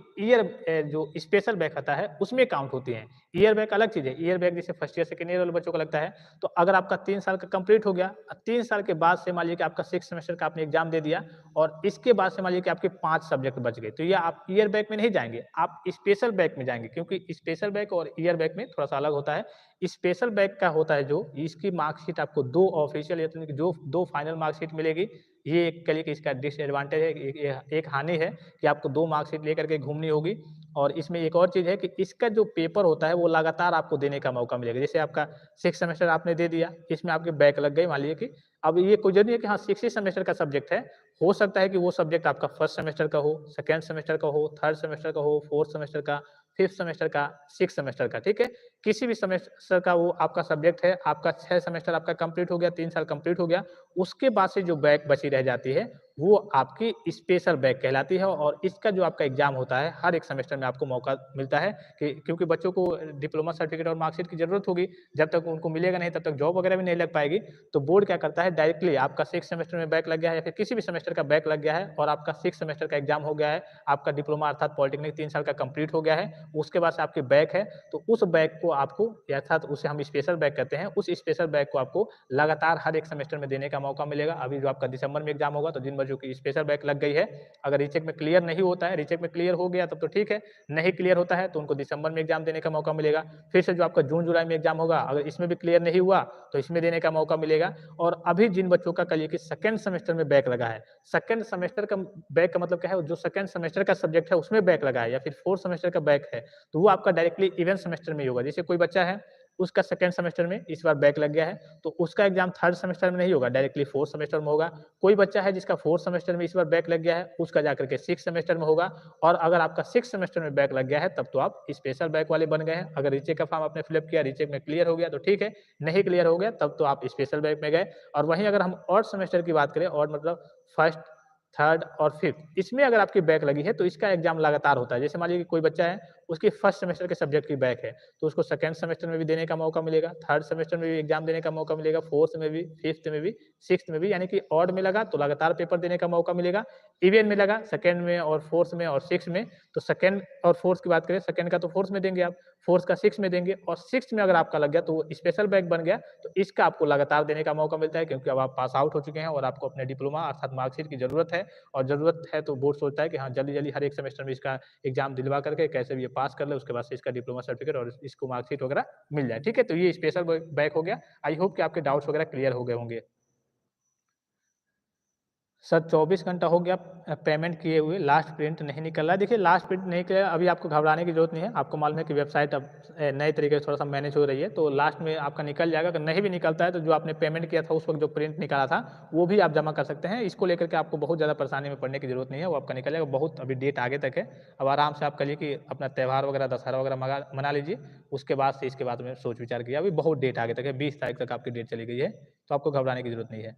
जो स्पेशल बैक आता है, उसमें काउंट होती हैं। ईयर बैक अलग चीज़ है। ईयर बैक जैसे फर्स्ट ईयर, सेकंड ईयर वाले बच्चों को लगता है, तो अगर आपका 3 साल का कंप्लीट हो गया, 3 साल के बाद से मान लीजिए कि आपका 6 सेमेस्टर का आपने एग्ज़ाम दे दिया और इसके बाद से मान लीजिए कि आपके 5 सब्जेक्ट बच गए, तो ये आप ईयर बैक में नहीं जाएँगे, आप स्पेशल बैक में जाएँगे, क्योंकि स्पेशल बैक और ईयर बैक में थोड़ा-सा अलग होता है। स्पेशल बैक का होता है जो, इसकी मार्कशीट आपको 2 ऑफिशियल यानी कि जो 2 फाइनल मार्कशीट मिलेगी। ये एक कह लीजिए कि इसका डिसएडवांटेज है, एक हानि है कि आपको 2 मार्कशीट लेकर के घूमनी होगी। और इसमें एक और चीज़ है कि इसका जो पेपर होता है, वो लगातार आपको देने का मौका मिलेगा। जैसे आपका 6 सेमेस्टर आपने दे दिया, इसमें आपके बैक लग गई, मान लीजिए कि अब ये कोई ज़रूरी है कि हाँ, 6 ही सेमेस्टर का सब्जेक्ट है। हो सकता है कि वो सब्जेक्ट आपका फर्स्ट सेमेस्टर का हो, सेकंड सेमेस्टर का हो, थर्ड सेमेस्टर का हो, फोर्थ सेमेस्टर का, फिफ्थ सेमेस्टर का, सिक्स्थ सेमेस्टर का, ठीक है? किसी भी सेमेस्टर का वो आपका सब्जेक्ट है, आपका 6 सेमेस्टर आपका कंप्लीट हो गया, 3 साल कंप्लीट हो गया, उसके बाद से जो बैक बची रह जाती है, वो आपकी स्पेशल बैक कहलाती है। और इसका जो आपका एग्ज़ाम होता है, हर एक सेमेस्टर में आपको मौका मिलता है कि क्योंकि बच्चों को डिप्लोमा सर्टिफिकेट और मार्कशीट की ज़रूरत होगी, जब तक उनको मिलेगा नहीं, तब तक जॉब वगैरह भी नहीं लग पाएगी। तो बोर्ड क्या करता है, डायरेक्टली आपका 6 सेमेस्टर में बैक लग गया है या फिर किसी भी सेमेस्टर का बैक लग गया है और आपका 6 सेमेस्टर का एग्ज़ाम हो गया है, आपका डिप्लोमा अर्थात पॉलिटेक्निक 3 साल का कंप्लीट हो गया है, उसके बाद से आपकी बैक है, तो उस बैक को आपको, अर्थात उसे हम स्पेशल बैक कहते हैं, उस स्पेशल बैक को आपको लगातार हर एक सेमेस्टर में देने का मौका मिलेगा। अभी जो आपका दिसंबर में एग्ज़ाम होगा, तो जिन बच्चों की स्पेशल बैक लग गई है, अगर रीचेक में क्लियर नहीं होता है, रीचेक में क्लियर हो गया तब तो ठीक है, नहीं क्लियर होता है तो उनको दिसंबर में एग्ज़ाम देने का मौका मिलेगा। फिर से जो आपका जून-जुलाई में एग्ज़ाम होगा, अगर इसमें भी क्लियर नहीं हुआ, तो इसमें देने का मौका मिलेगा। और अभी जिन बच्चों का कहिए कि सेकंड सेमेस्टर में बैक लगा है, सेकंड सेमेस्टर का बैक का मतलब क्या है, जो सेकंड सेमेस्टर का सब्जेक्ट है उसमें बैक लगा है या फिर फोर्थ सेमेस्टर का बैक है, तो वो आपका डायरेक्टली इवेंट सेमेस्टर में ही होगा। जैसे कोई बच्चा है, उसका सेकंड सेमेस्टर में इस बार बैक लग गया है, तो उसका एग्ज़ाम थर्ड सेमेस्टर में नहीं होगा, डायरेक्टली फोर्थ सेमेस्टर में होगा। कोई बच्चा है जिसका फोर्थ सेमेस्टर में इस बार बैक लग गया है, उसका जाकर के सिक्स्थ सेमेस्टर में होगा। और अगर आपका सिक्स्थ सेमेस्टर में बैक लग गया है, तब तो आप स्पेशल बैक वाले बन गए हैं। अगर रीचेक का फॉर्म आपने फिलअप किया, रीचेक में क्लियर हो गया तो ठीक है, नहीं क्लियर हो गया तब तो आप स्पेशल बैक में गए। और वहीं अगर हम ऑड सेमेस्टर की बात करें, ऑड मतलब फर्स्ट, थर्ड और फिफ्थ, इसमें अगर आपकी बैक लगी है तो इसका एग्ज़ाम लगातार होता है। जैसे मान लीजिए कि कोई बच्चा है, उसकी फर्स्ट सेमेस्टर के सब्जेक्ट की बैक है, तो उसको सेकंड सेमेस्टर में भी देने का मौका मिलेगा, थर्ड सेमेस्टर में भी एग्ज़ाम देने का मौका मिलेगा, फोर्थ में भी, फिफ्थ में भी, सिक्स्थ में भी, यानी कि ऑड में लगा तो लगातार पेपर देने का मौका मिलेगा। इवन में लगा सेकंड में और फोर्थ में और सिक्स्थ में, तो सेकंड और फोर्थ की बात करें, सेकंड का तो फोर्थ में देंगे आप, फोर्थ का सिक्स्थ में देंगे और सिक्स्थ में अगर आपका लग गया तो वो स्पेशल बैक बन गया। तो इसका आपको लगातार देने का मौका मिलता है, क्योंकि अब आप पास आउट हो चुके हैं और आपको अपने डिप्लोमा अर्थात मार्कशीट की ज़रूरत है। और ज़रूरत है तो बोर्ड सोचता है कि हाँ, जल्दी-जल्दी हर एक सेमेस्टर में इसका एग्ज़ाम दिलवा करके कैसे भी ये पास कर ले, उसके बाद से इसका डिप्लोमा सर्टिफ़िकेट और इसको मार्कशीट वगैरह मिल जाए। ठीक है? तो ये स्पेशल बैक हो गया। आई होप कि आपके डाउट्स वगैरह क्लियर हो गए होंगे। सर 24 घंटा हो गया पेमेंट किए हुए, लास्ट प्रिंट नहीं निकल रहा है। देखिए लास्ट प्रिंट नहीं निकला, अभी आपको घबराने की ज़रूरत नहीं है। आपको मालूम है कि वेबसाइट अब नए तरीके से थोड़ा-सा मैनेज हो रही है, तो लास्ट में आपका निकल जाएगा। अगर नहीं भी निकलता है, तो जो आपने पेमेंट किया था उस वक़्त जो प्रिंट निकाला था, वो भी आप जमा कर सकते हैं। इसको लेकर के आपको बहुत ज़्यादा परेशानी में पड़ने की ज़रूरत नहीं है, वो आपका निकल जाएगा। बहुत अभी डेट आगे तक है। अब आराम से आप करिए कि अपना त्योहार वगैरह, दशहरा वगैरह मना लीजिए। उसके बाद से इसके बारे में सोच विचार कीजिए। अभी बहुत डेट आगे तक है, 20 तारीख तक आपकी डेट चली गई है, तो आपको घबराने की ज़रूरत नहीं है।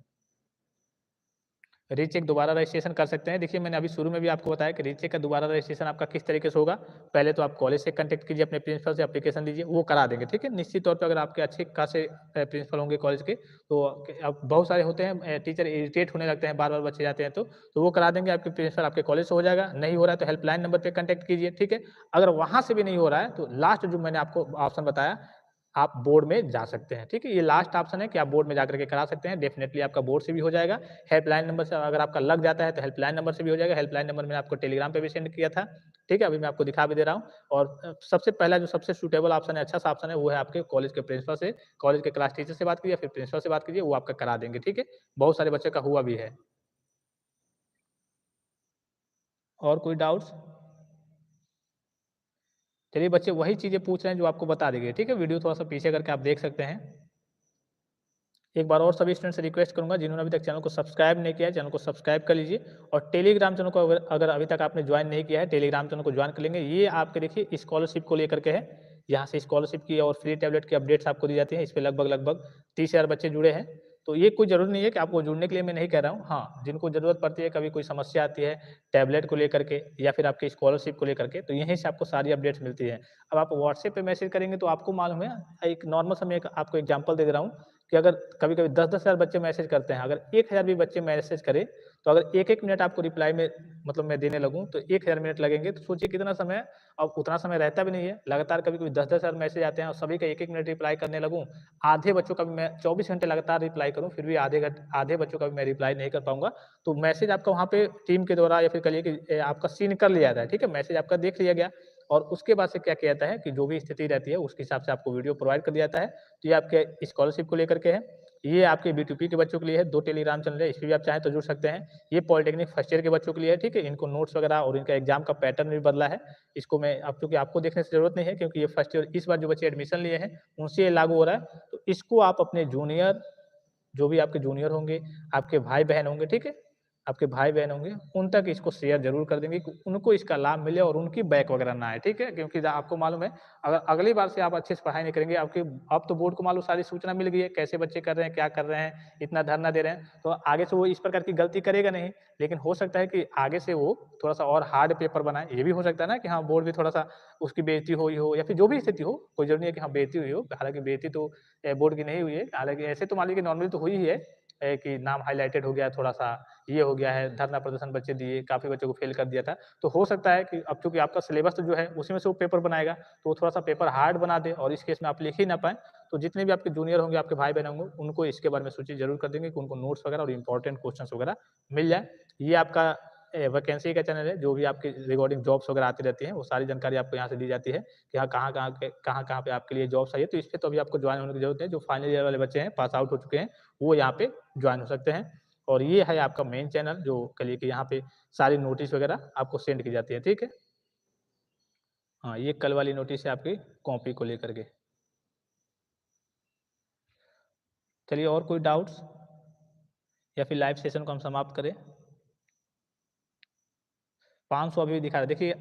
रीचेक दोबारा रजिस्ट्रेशन कर सकते हैं। देखिए मैंने अभी शुरू में भी आपको बताया कि रीचेक का दोबारा रजिस्ट्रेशन आपका किस तरीके से होगा। पहले तो आप कॉलेज से कॉन्टैक्ट कीजिए, अपने प्रिंसिपल से एप्लीकेशन दीजिए, वो करा देंगे, ठीक है। निश्चित तौर पे अगर आपके अच्छे खासे प्रिंसिपल होंगे कॉलेज के, तो अब बहुत सारे होते हैं टीचर इरिटेट होने लगते हैं, बार-बार बच्चे जाते हैं तो वो करा देंगे। आपके प्रिंसिपल आपके कॉलेज से हो जाएगा, नहीं हो रहा है तो हेल्पलाइन नंबर पे कॉन्टैक्ट कीजिए, ठीक है। अगर वहाँ से भी नहीं हो रहा है, तो लास्ट जो मैंने आपको ऑप्शन बताया, आप बोर्ड में जा सकते हैं, ठीक है? ये लास्ट ऑप्शन है कि आप बोर्ड में जाकर के करा सकते हैं, डेफ़िनेटली आपका बोर्ड से भी हो जाएगा। हेल्पलाइन नंबर से अगर आपका लग जाता है, तो हेल्पलाइन नंबर से भी हो जाएगा। हेल्पलाइन नंबर मैंने आपको टेलीग्राम पे भी सेंड किया था, ठीक है? अभी मैं आपको दिखा भी दे रहा हूँ। और सबसे पहला जो सबसे सूटेबल ऑप्शन है, अच्छा-सा ऑप्शन है, वो है आपके कॉलेज के प्रिंसिपल से, कॉलेज के क्लास टीचर से बात कीजिए या फिर प्रिंसिपल से बात कीजिए, वो आपका करा देंगे, ठीक है? बहुत सारे बच्चों का हुआ भी है। और कोई डाउट्स? चलिए बच्चे वही चीज़ें पूछ रहे हैं जो आपको बता दी गई, ठीक है? वीडियो थोड़ा-सा पीछे करके आप देख सकते हैं। एक बार और सभी स्टूडेंट से रिक्वेस्ट करूँगा जिन्होंने अभी तक चैनल को सब्सक्राइब नहीं किया है, चैनल को सब्सक्राइब कर लीजिए और टेलीग्राम चैनल को अगर अगर अभी तक आपने ज्वाइन नहीं किया है, टेलीग्राम चैनल को ज्वाइन कर लेंगे। ये आपके देखिए स्कॉलरशिप को लेकर के है। यहाँ से स्कॉलरशिप की और फ्री टैबलेट की अपडेट्स आपको दी जाती हैं। इस पे लगभग-लगभग 30,000 बच्चे जुड़े हैं। तो ये कोई ज़रूरी नहीं है कि आपको जुड़ने के लिए मैं नहीं कह रहा हूँ। हाँ, जिनको ज़रूरत पड़ती है, कभी कोई समस्या आती है टैबलेट को लेकर के या फिर आपके स्कॉलरशिप को लेकर के, तो यहीं से आपको सारी अपडेट्स मिलती हैं। अब आप व्हाट्सएप पे मैसेज करेंगे तो आपको मालूम है, एक नॉर्मल सा मैं एक आपको एग्ज़ाम्पल दे रहा हूँ कि अगर कभी-कभी 10-10 हज़ार बच्चे मैसेज करते हैं, अगर 1000 भी बच्चे मैसेज करें, तो अगर 1-1 मिनट आपको रिप्लाई में मतलब मैं देने लगूँ, तो 1000 मिनट लगेंगे, तो सोचिए कितना समय है। अब उतना समय रहता भी नहीं है, लगातार कभी-कभी 10-10 हज़ार मैसेज आते हैं और सभी का 1-1 मिनट रिप्लाई करने लगूँ, आधे बच्चों का भी मैं 24 घंटे लगातार रिप्लाई करूँ, फिर भी आधे बच्चों का भी मैं रिप्लाई नहीं कर पाऊँगा। तो मैसेज आपका वहाँ पे टीम के द्वारा या फिर कहिए कि आपका सीन कर लिया जाता है, ठीक है? मैसेज आपका देख लिया गया और उसके बाद से क्या किया जाता है कि जो भी स्थिति रहती है, उसके हिसाब से आपको वीडियो प्रोवाइड कर दिया जाता है। तो ये आपके स्कॉलरशिप को लेकर के है। ये आपके बी2पी के बच्चों के लिए है, 2 टेलीग्राम चैनल है, इस पे भी आप चाहें तो जुड़ सकते हैं। ये पॉलिटेक्निक फर्स्ट ईयर के बच्चों के लिए है, ठीक है? इनको नोट्स वगैरह और इनका एग्ज़ाम का पैटर्न भी बदला है। इसको मैं अब चूँकि आपको देखने से ज़रूरत नहीं है क्योंकि ये फर्स्ट ईयर इस बार जो बच्चे एडमिशन लिए हैं, उनसे ये लागू हो रहा है। तो इसको आप अपने जूनियर जो भी आपके जूनियर होंगे, आपके भाई-बहन होंगे, ठीक है? आपके भाई-बहन होंगे, उन तक इसको शेयर ज़रूर कर देंगे कि उनको इसका लाभ मिले और उनकी बैक वगैरह ना आए, ठीक है? क्योंकि आपको मालूम है, अगर अगली बार से आप अच्छे से पढ़ाई नहीं करेंगे, अब तो बोर्ड को मालूम सारी सूचना मिल गई है, कैसे बच्चे कर रहे हैं, क्या कर रहे हैं, इतना धरना दे रहे हैं, तो आगे से वो इस प्रकार की गलती करेगा नहीं। लेकिन हो सकता है कि आगे से वो थोड़ा-सा और हार्ड पेपर बनाए, ये भी हो सकता है ना कि हाँ, बोर्ड भी थोड़ा-सा उसकी बेइज़्ज़ती हुई हो या फिर जो भी स्थिति हो, कोई ज़रूरी नहीं है कि हाँ, बेइज़्ज़ती हुई हो, हालाँकि बेइज़्ज़ती तो बोर्ड की नहीं हुई है, हालाँकि ऐसे तो मान लीजिए नॉर्मली तो हुई ही है कि नाम हाइलाइटेड हो गया है थोड़ा-सा, ये हो गया है, धरना प्रदर्शन बच्चे दिए, काफ़ी बच्चों को फेल कर दिया था। तो हो सकता है कि अब चूँकि आपका सिलेबस जो है, उसी में से वो पेपर बनाएगा, तो वो थोड़ा-सा पेपर हार्ड बना दे और इस केस में आप लिख ही ना पाएँ, तो जितने भी आपके जूनियर होंगे, आपके भाई-बहन होंगे, उनको इसके बारे में सूचित ज़रूर कर देंगे कि उनको नोट्स वगैरह और इम्पोर्टेंट क्वेश्चन्स वगैरह मिल जाए। ये आपका वैकेंसी का चैनल है, जो भी आपके रिगार्डिंग जॉब्स वगैरह आती रहती हैं, वो सारी जानकारी आपको यहाँ से दी जाती है कि हाँ, कहाँ-कहाँ पे आपके लिए जॉब्स आई है। तो इस पे तो अभी आपको जॉइन होने की ज़रूरत है, जो फाइनल ईयर वाले बच्चे हैं, पास आउट हो चुके हैं, वो यहाँ पे जॉइन हो सकते हैं। और ये है आपका मेन चैनल जो कहिए कि यहाँ पे सारी नोटिस वगैरह आपको सेंड की जाती है, ठीक है? हाँ, ये कल वाली नोटिस है आपकी कॉपी को लेकर के। चलिए और कोई डाउट्स या फिर लाइव सेशन को हम समाप्त करें? 500 अभी भी दिखा रहा है। देखिए,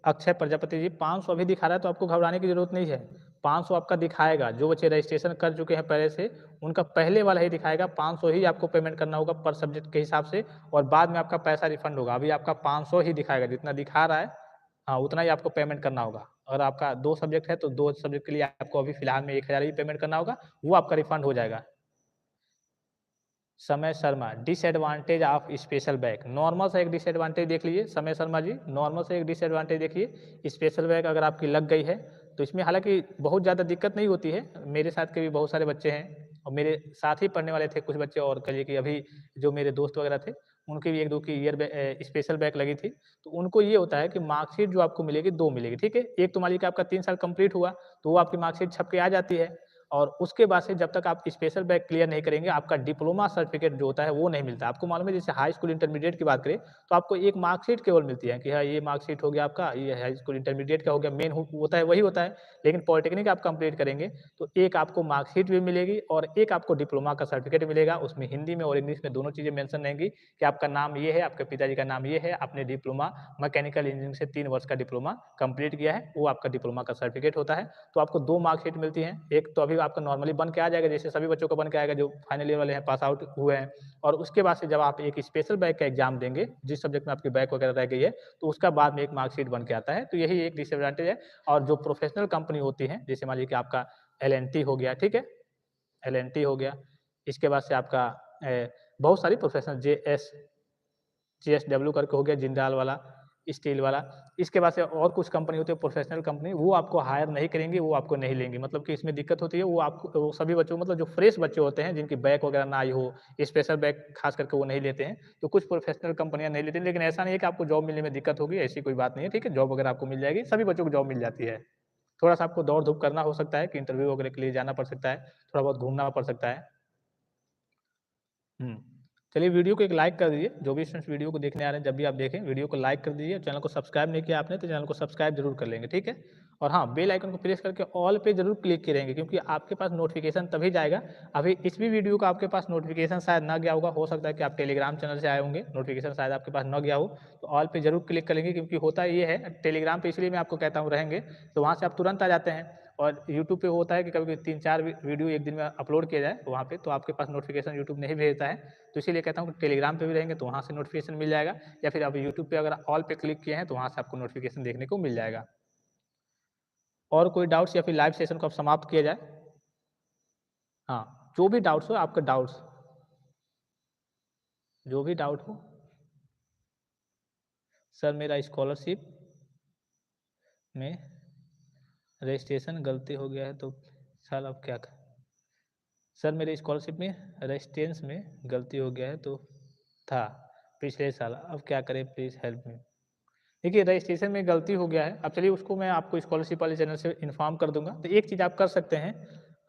अक्षय प्रजापति जी 500 अभी दिखा रहा है तो आपको घबराने की ज़रूरत नहीं है। 500 आपका दिखाएगा, जो बच्चे रजिस्ट्रेशन कर चुके हैं पहले से, उनका पहले वाला ही दिखाएगा, 500 ही आपको पेमेंट करना होगा पर सब्जेक्ट के हिसाब से और बाद में आपका पैसा रिफंड होगा। अभी आपका 500 ही दिखाएगा, जितना दिखा रहा है हाँ, उतना ही आपको पेमेंट करना होगा। अगर आपका 2 सब्जेक्ट है, तो 2 सब्जेक्ट के लिए आपको अभी फिलहाल में 1000 ही पेमेंट करना होगा, वो आपका रिफंड हो जाएगा। समय Sharma, disadvantage of special back. Normal सा एक डिसएडवांटेज देख लीजिए समय शर्मा जी, नॉर्मल सा एक डिसएडवांटेज देखिए, स्पेशल बैक अगर आपकी लग गई है, तो इसमें हालाँकि बहुत ज़्यादा दिक्कत नहीं होती है। मेरे साथ के भी बहुत सारे बच्चे हैं और मेरे साथ ही पढ़ने वाले थे कुछ बच्चे और कहिए कि अभी जो मेरे दोस्त वगैरह थे, उनकी भी 1-2 की स्पेशल बैक लगी थी। तो उनको ये होता है कि मार्कशीट जो आपको मिलेगी 2 मिलेगी, ठीक है? एक तो मान लीजिए कि आपका 3 साल कंप्लीट हुआ, तो वो आपकी मार्कशीट छप के आ जाती है और उसके बाद से जब तक आप स्पेशल बैक क्लियर नहीं करेंगे, आपका डिप्लोमा सर्टिफिकेट जो होता है वो नहीं मिलता। आपको मालूम है जैसे हाई स्कूल इंटरमीडिएट की बात करें, तो आपको एक मार्कशीट केवल मिलती है कि हाँ, ये मार्कशीट हो गया आपका, ये हाई स्कूल इंटरमीडिएट का हो गया, मेन हो होता है वही होता है। लेकिन पॉलिटेक्निक आप कंप्लीट करेंगे, तो एक आपको मार्कशीट भी मिलेगी और एक आपको डिप्लोमा का सर्टिफिकेट मिलेगा। उसमें हिंदी में और इंग्लिश में दोनों चीज़ें मेंशन रहेंगी कि आपका नाम ये है, आपके पिताजी का नाम ये है, आपने डिप्लोमा मैकेनिकल इंजीनियरिंग से 3 वर्ष का डिप्लोमा कंप्लीट किया है, वो आपका डिप्लोमा का सर्टिफिकेट होता है। तो आपको 2 मार्कशीट मिलती हैं। एक तो अभी आपका नॉर्मली बन के आ जाएगा, जैसे सभी बच्चों का बन के आएगा जो फाइनल ईयर वाले हैं, पास आउट हुए हैं। और उसके बाद से जब आप एक स्पेशल बैक का एग्ज़ाम देंगे, जिस सब्जेक्ट में आपकी बैक वगैरह रह गई है, तो उसका बाद में एक मार्कशीट बन के आता है। तो यही एक डिसएडवांटेज है। और जो प्रोफेशनल कंपनी होती है, जैसे मान लीजिए कि आपका एल-एन-टी हो गया, ठीक है? एल-एन-टी हो गया, इसके बाद से आपका बहुत सारी प्रोफेशनल जेएसडब्ल्यू करके हो गया, जिंदाल वाला, स्टील वाला। इसके बाद से और कुछ कंपनी होती है प्रोफेशनल कंपनी, वो आपको हायर नहीं करेंगी, वो आपको नहीं लेंगी। मतलब कि इसमें दिक्कत होती है, वो आपको वो सभी बच्चों मतलब जो फ्रेश बच्चे होते हैं, जिनकी बैक वगैरह ना आई हो, स्पेशल बैक खास करके वो नहीं लेते हैं। तो कुछ प्रोफेशनल कंपनियाँ नहीं लेती, लेकिन ऐसा नहीं है कि आपको जॉब मिलने में दिक्कत होगी, ऐसी कोई बात नहीं है, ठीक है? जॉब वगैरह आपको मिल जाएगी, सभी बच्चों को जॉब मिल जाती है। थोड़ा-सा आपको दौड़-धूप करना हो सकता है कि इंटरव्यू वगैरह के लिए जाना पड़ सकता है, थोड़ा बहुत घूमना पड़ सकता है। हुँ। चलिए वीडियो को एक लाइक कर दीजिए, जो भी स्टूडेंट्स वीडियो को देखने आ रहे हैं, जब भी आप देखें वीडियो को लाइक कर दीजिए, चैनल को सब्सक्राइब नहीं किया आपने तो चैनल को सब्सक्राइब ज़रूर कर लेंगे, ठीक है? और हाँ, बेल आइकन को प्रेस करके ऑल पे ज़रूर क्लिक करेंगे क्योंकि आपके पास नोटिफ़िकेशन तभी जाएगा। अभी इस भी वीडियो का आपके पास नोटिफ़िकेशन शायद ना गया होगा, हो सकता है कि आप टेलीग्राम चैनल से आए होंगे, नोटिफ़िकेशन शायद आपके पास ना गया हो, तो ऑल पे ज़रूर क्लिक कर लेंगे क्योंकि होता ये है टेलीग्राम पे इसलिए मैं आपको कहता हूँ रहेंगे, तो वहाँ से आप तुरंत आ जाते हैं। और यूट्यूब पे होता है कि कभी-कभी 3-4 वीडियो एक दिन में अपलोड किया जाए वहाँ पे, तो आपके पास नोटिफ़िकेशन यूट्यूब नहीं भेजता है। तो इसीलिए कहता हूँ कि टेलीग्राम पे भी रहेंगे तो वहाँ से नोटिफ़िकेशन मिल जाएगा या फिर आप यूट्यूब पे अगर ऑल पे क्लिक किए हैं तो वहाँ से आपको नोटिफ़िकेशन देखने को मिल जाएगा। और कोई डाउट्स या फिर लाइव सेशन को अब समाप्त किया जाए? हाँ, जो भी डाउट्स हो आपका डाउट्स, जो भी डाउट हो, सर मेरा स्कॉलरशिप में रजिस्ट्रेशन गलती हो गया है तो सर अब क्या करें? सर मेरे स्कॉलरशिप में रजिस्ट्रेंस में गलती हो गया है तो था पिछले साल, अब क्या करें प्लीज़ हेल्प मी। देखिए रजिस्ट्रेशन में गलती हो गया है, अब चलिए उसको मैं आपको स्कॉलरशिप वाले चैनल से इन्फॉर्म कर दूँगा। तो एक चीज़ आप कर सकते हैं,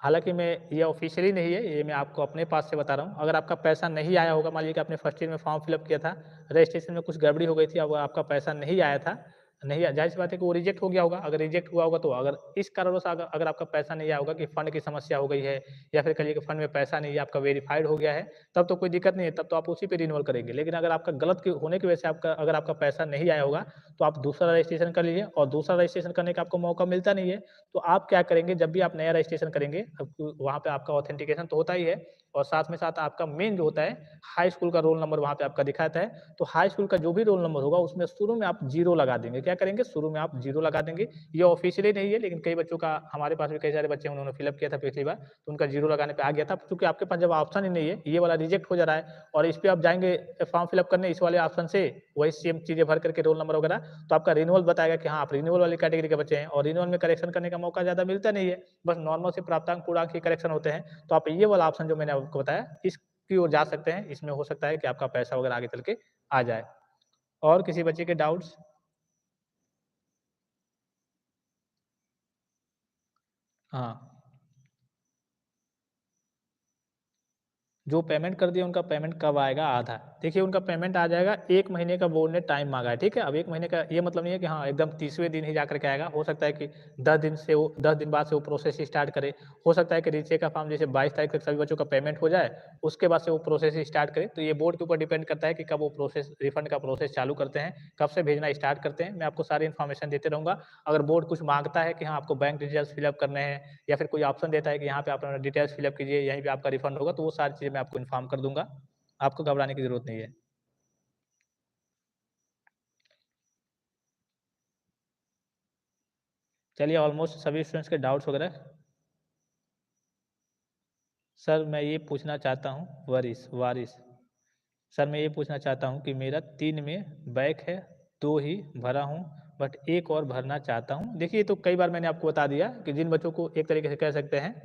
हालाँकि मैं ये ऑफ़िशियली नहीं है, ये मैं आपको अपने पास से बता रहा हूँ। अगर आपका पैसा नहीं आया होगा, मान लीजिए कि आपने फर्स्ट ईयर में फॉर्म फिल अप किया था, रजिस्ट्रेशन में कुछ गड़बड़ी हो गई थी, अब आपका पैसा नहीं आया था, नहीं ज़ाहिर-सी बात है कि वो रिजेक्ट हो गया होगा। अगर रिजेक्ट हुआ होगा तो अगर इस कारणवश अगर अगर आपका पैसा नहीं आया होगा कि फंड की समस्या हो गई है या फिर कहिए कि फंड में पैसा नहीं है, आपका वेरिफाइड हो गया है, तब तो कोई दिक्कत नहीं है, तब तो आप उसी पे रिन्यूअल करेंगे। लेकिन अगर आपका गलत के होने की वजह से आपका अगर आपका पैसा नहीं आया होगा, तो आप दूसरा रजिस्ट्रेशन कर लीजिए और दूसरा रजिस्ट्रेशन करने का आपको मौका मिलता नहीं है, तो आप क्या करेंगे जब भी आप नया रजिस्ट्रेशन करेंगे, अब वहाँ पे आपका ऑथेंटिकेशन तो होता ही है और साथ में साथ आपका मेन जो होता है, हाई स्कूल का रोल नंबर वहाँ पे आपका दिखाता है, तो हाई स्कूल का जो भी रोल नंबर होगा उसमें शुरू में आप 0 लगा देंगे। क्या करेंगे? शुरू में आप 0 लगा देंगे। ये ऑफ़िशियली नहीं है लेकिन कई बच्चों का हमारे पास भी कई सारे बच्चे हैं उन्होंने फिल अप किया था पिछली बार, तो उनका 0 लगाने पे आ गया था। चूँकि आपके पास जब ऑप्शन ही नहीं है, ये वाला रिजेक्ट हो जा रहा है और इस पे आप जाएँगे फॉर्म फिल अप करने इस वाले ऑप्शन से, वही सेम चीज़ें भर करके रोल नंबर वगैरह, तो आपका रिन्यूअल बताएगा कि हाँ, आप रिन्यूअल वाली कैटेगरी के बच्चे हैं और रिन्यूअल में करेक्शन करने का मौका ज़्यादा मिलता नहीं है। बस नॉर्मल से प्राप्तांक, पूर्णांक ही करेक्शन होते हैं। तो आप ये वाला ऑप्शन जो मैंने आपको बताया, इसकी ओर जा सकते हैं। इसमें हो सकता है कि आपका पैसा वगैरह आगे चल के आ जाए। और किसी बच्चे के डाउट्स? हाँ। जो पेमेंट कर दिया उनका पेमेंट कब आएगा? आधा। देखिए उनका पेमेंट आ जाएगा 1 महीने का बोर्ड ने टाइम माँगा है, ठीक है? अब 1 महीने का ये मतलब नहीं है कि हाँ, एकदम 30वें दिन ही जाकर के आएगा। हो सकता है कि 10 दिन बाद से वो प्रोसेस स्टार्ट करे। हो सकता है कि रीचेक का फॉर्म जैसे 22 तारीख तक सभी बच्चों का पेमेंट हो जाए, उसके बाद से वो प्रोसेस स्टार्ट करे। तो ये बोर्ड के ऊपर डिपेंड करता है कि कब वो प्रोसेस रिफंड का प्रोसेस चालू करते हैं, कब से भेजना स्टार्ट करते हैं। मैं आपको सारी इन्फॉर्मेशन देते रहूँगा। अगर बोर्ड कुछ माँगता है कि हाँ, आपको बैंक डिटेल्स फिल अप करने हैं या फिर कोई ऑप्शन देता है कि यहाँ पे आप अपना डिटेल्स फिल अप कीजिए, यहीं पे आपका रिफंड होगा, तो वो सारी चीज़ें मैं आपको इन्फॉर्म कर दूँगा। आपको घबराने की ज़रूरत नहीं है। चलिए ऑलमोस्ट सभी स्टूडेंट्स के डाउट्स वगैरह सर मैं ये पूछना चाहता हूँ वारिस। सर मैं ये पूछना चाहता हूँ कि मेरा 3 में बैक है, 2 ही भरा हूँ बट 1 और भरना चाहता हूँ। देखिए ये तो कई बार मैंने आपको बता दिया कि जिन बच्चों को एक तरीके से कह सकते हैं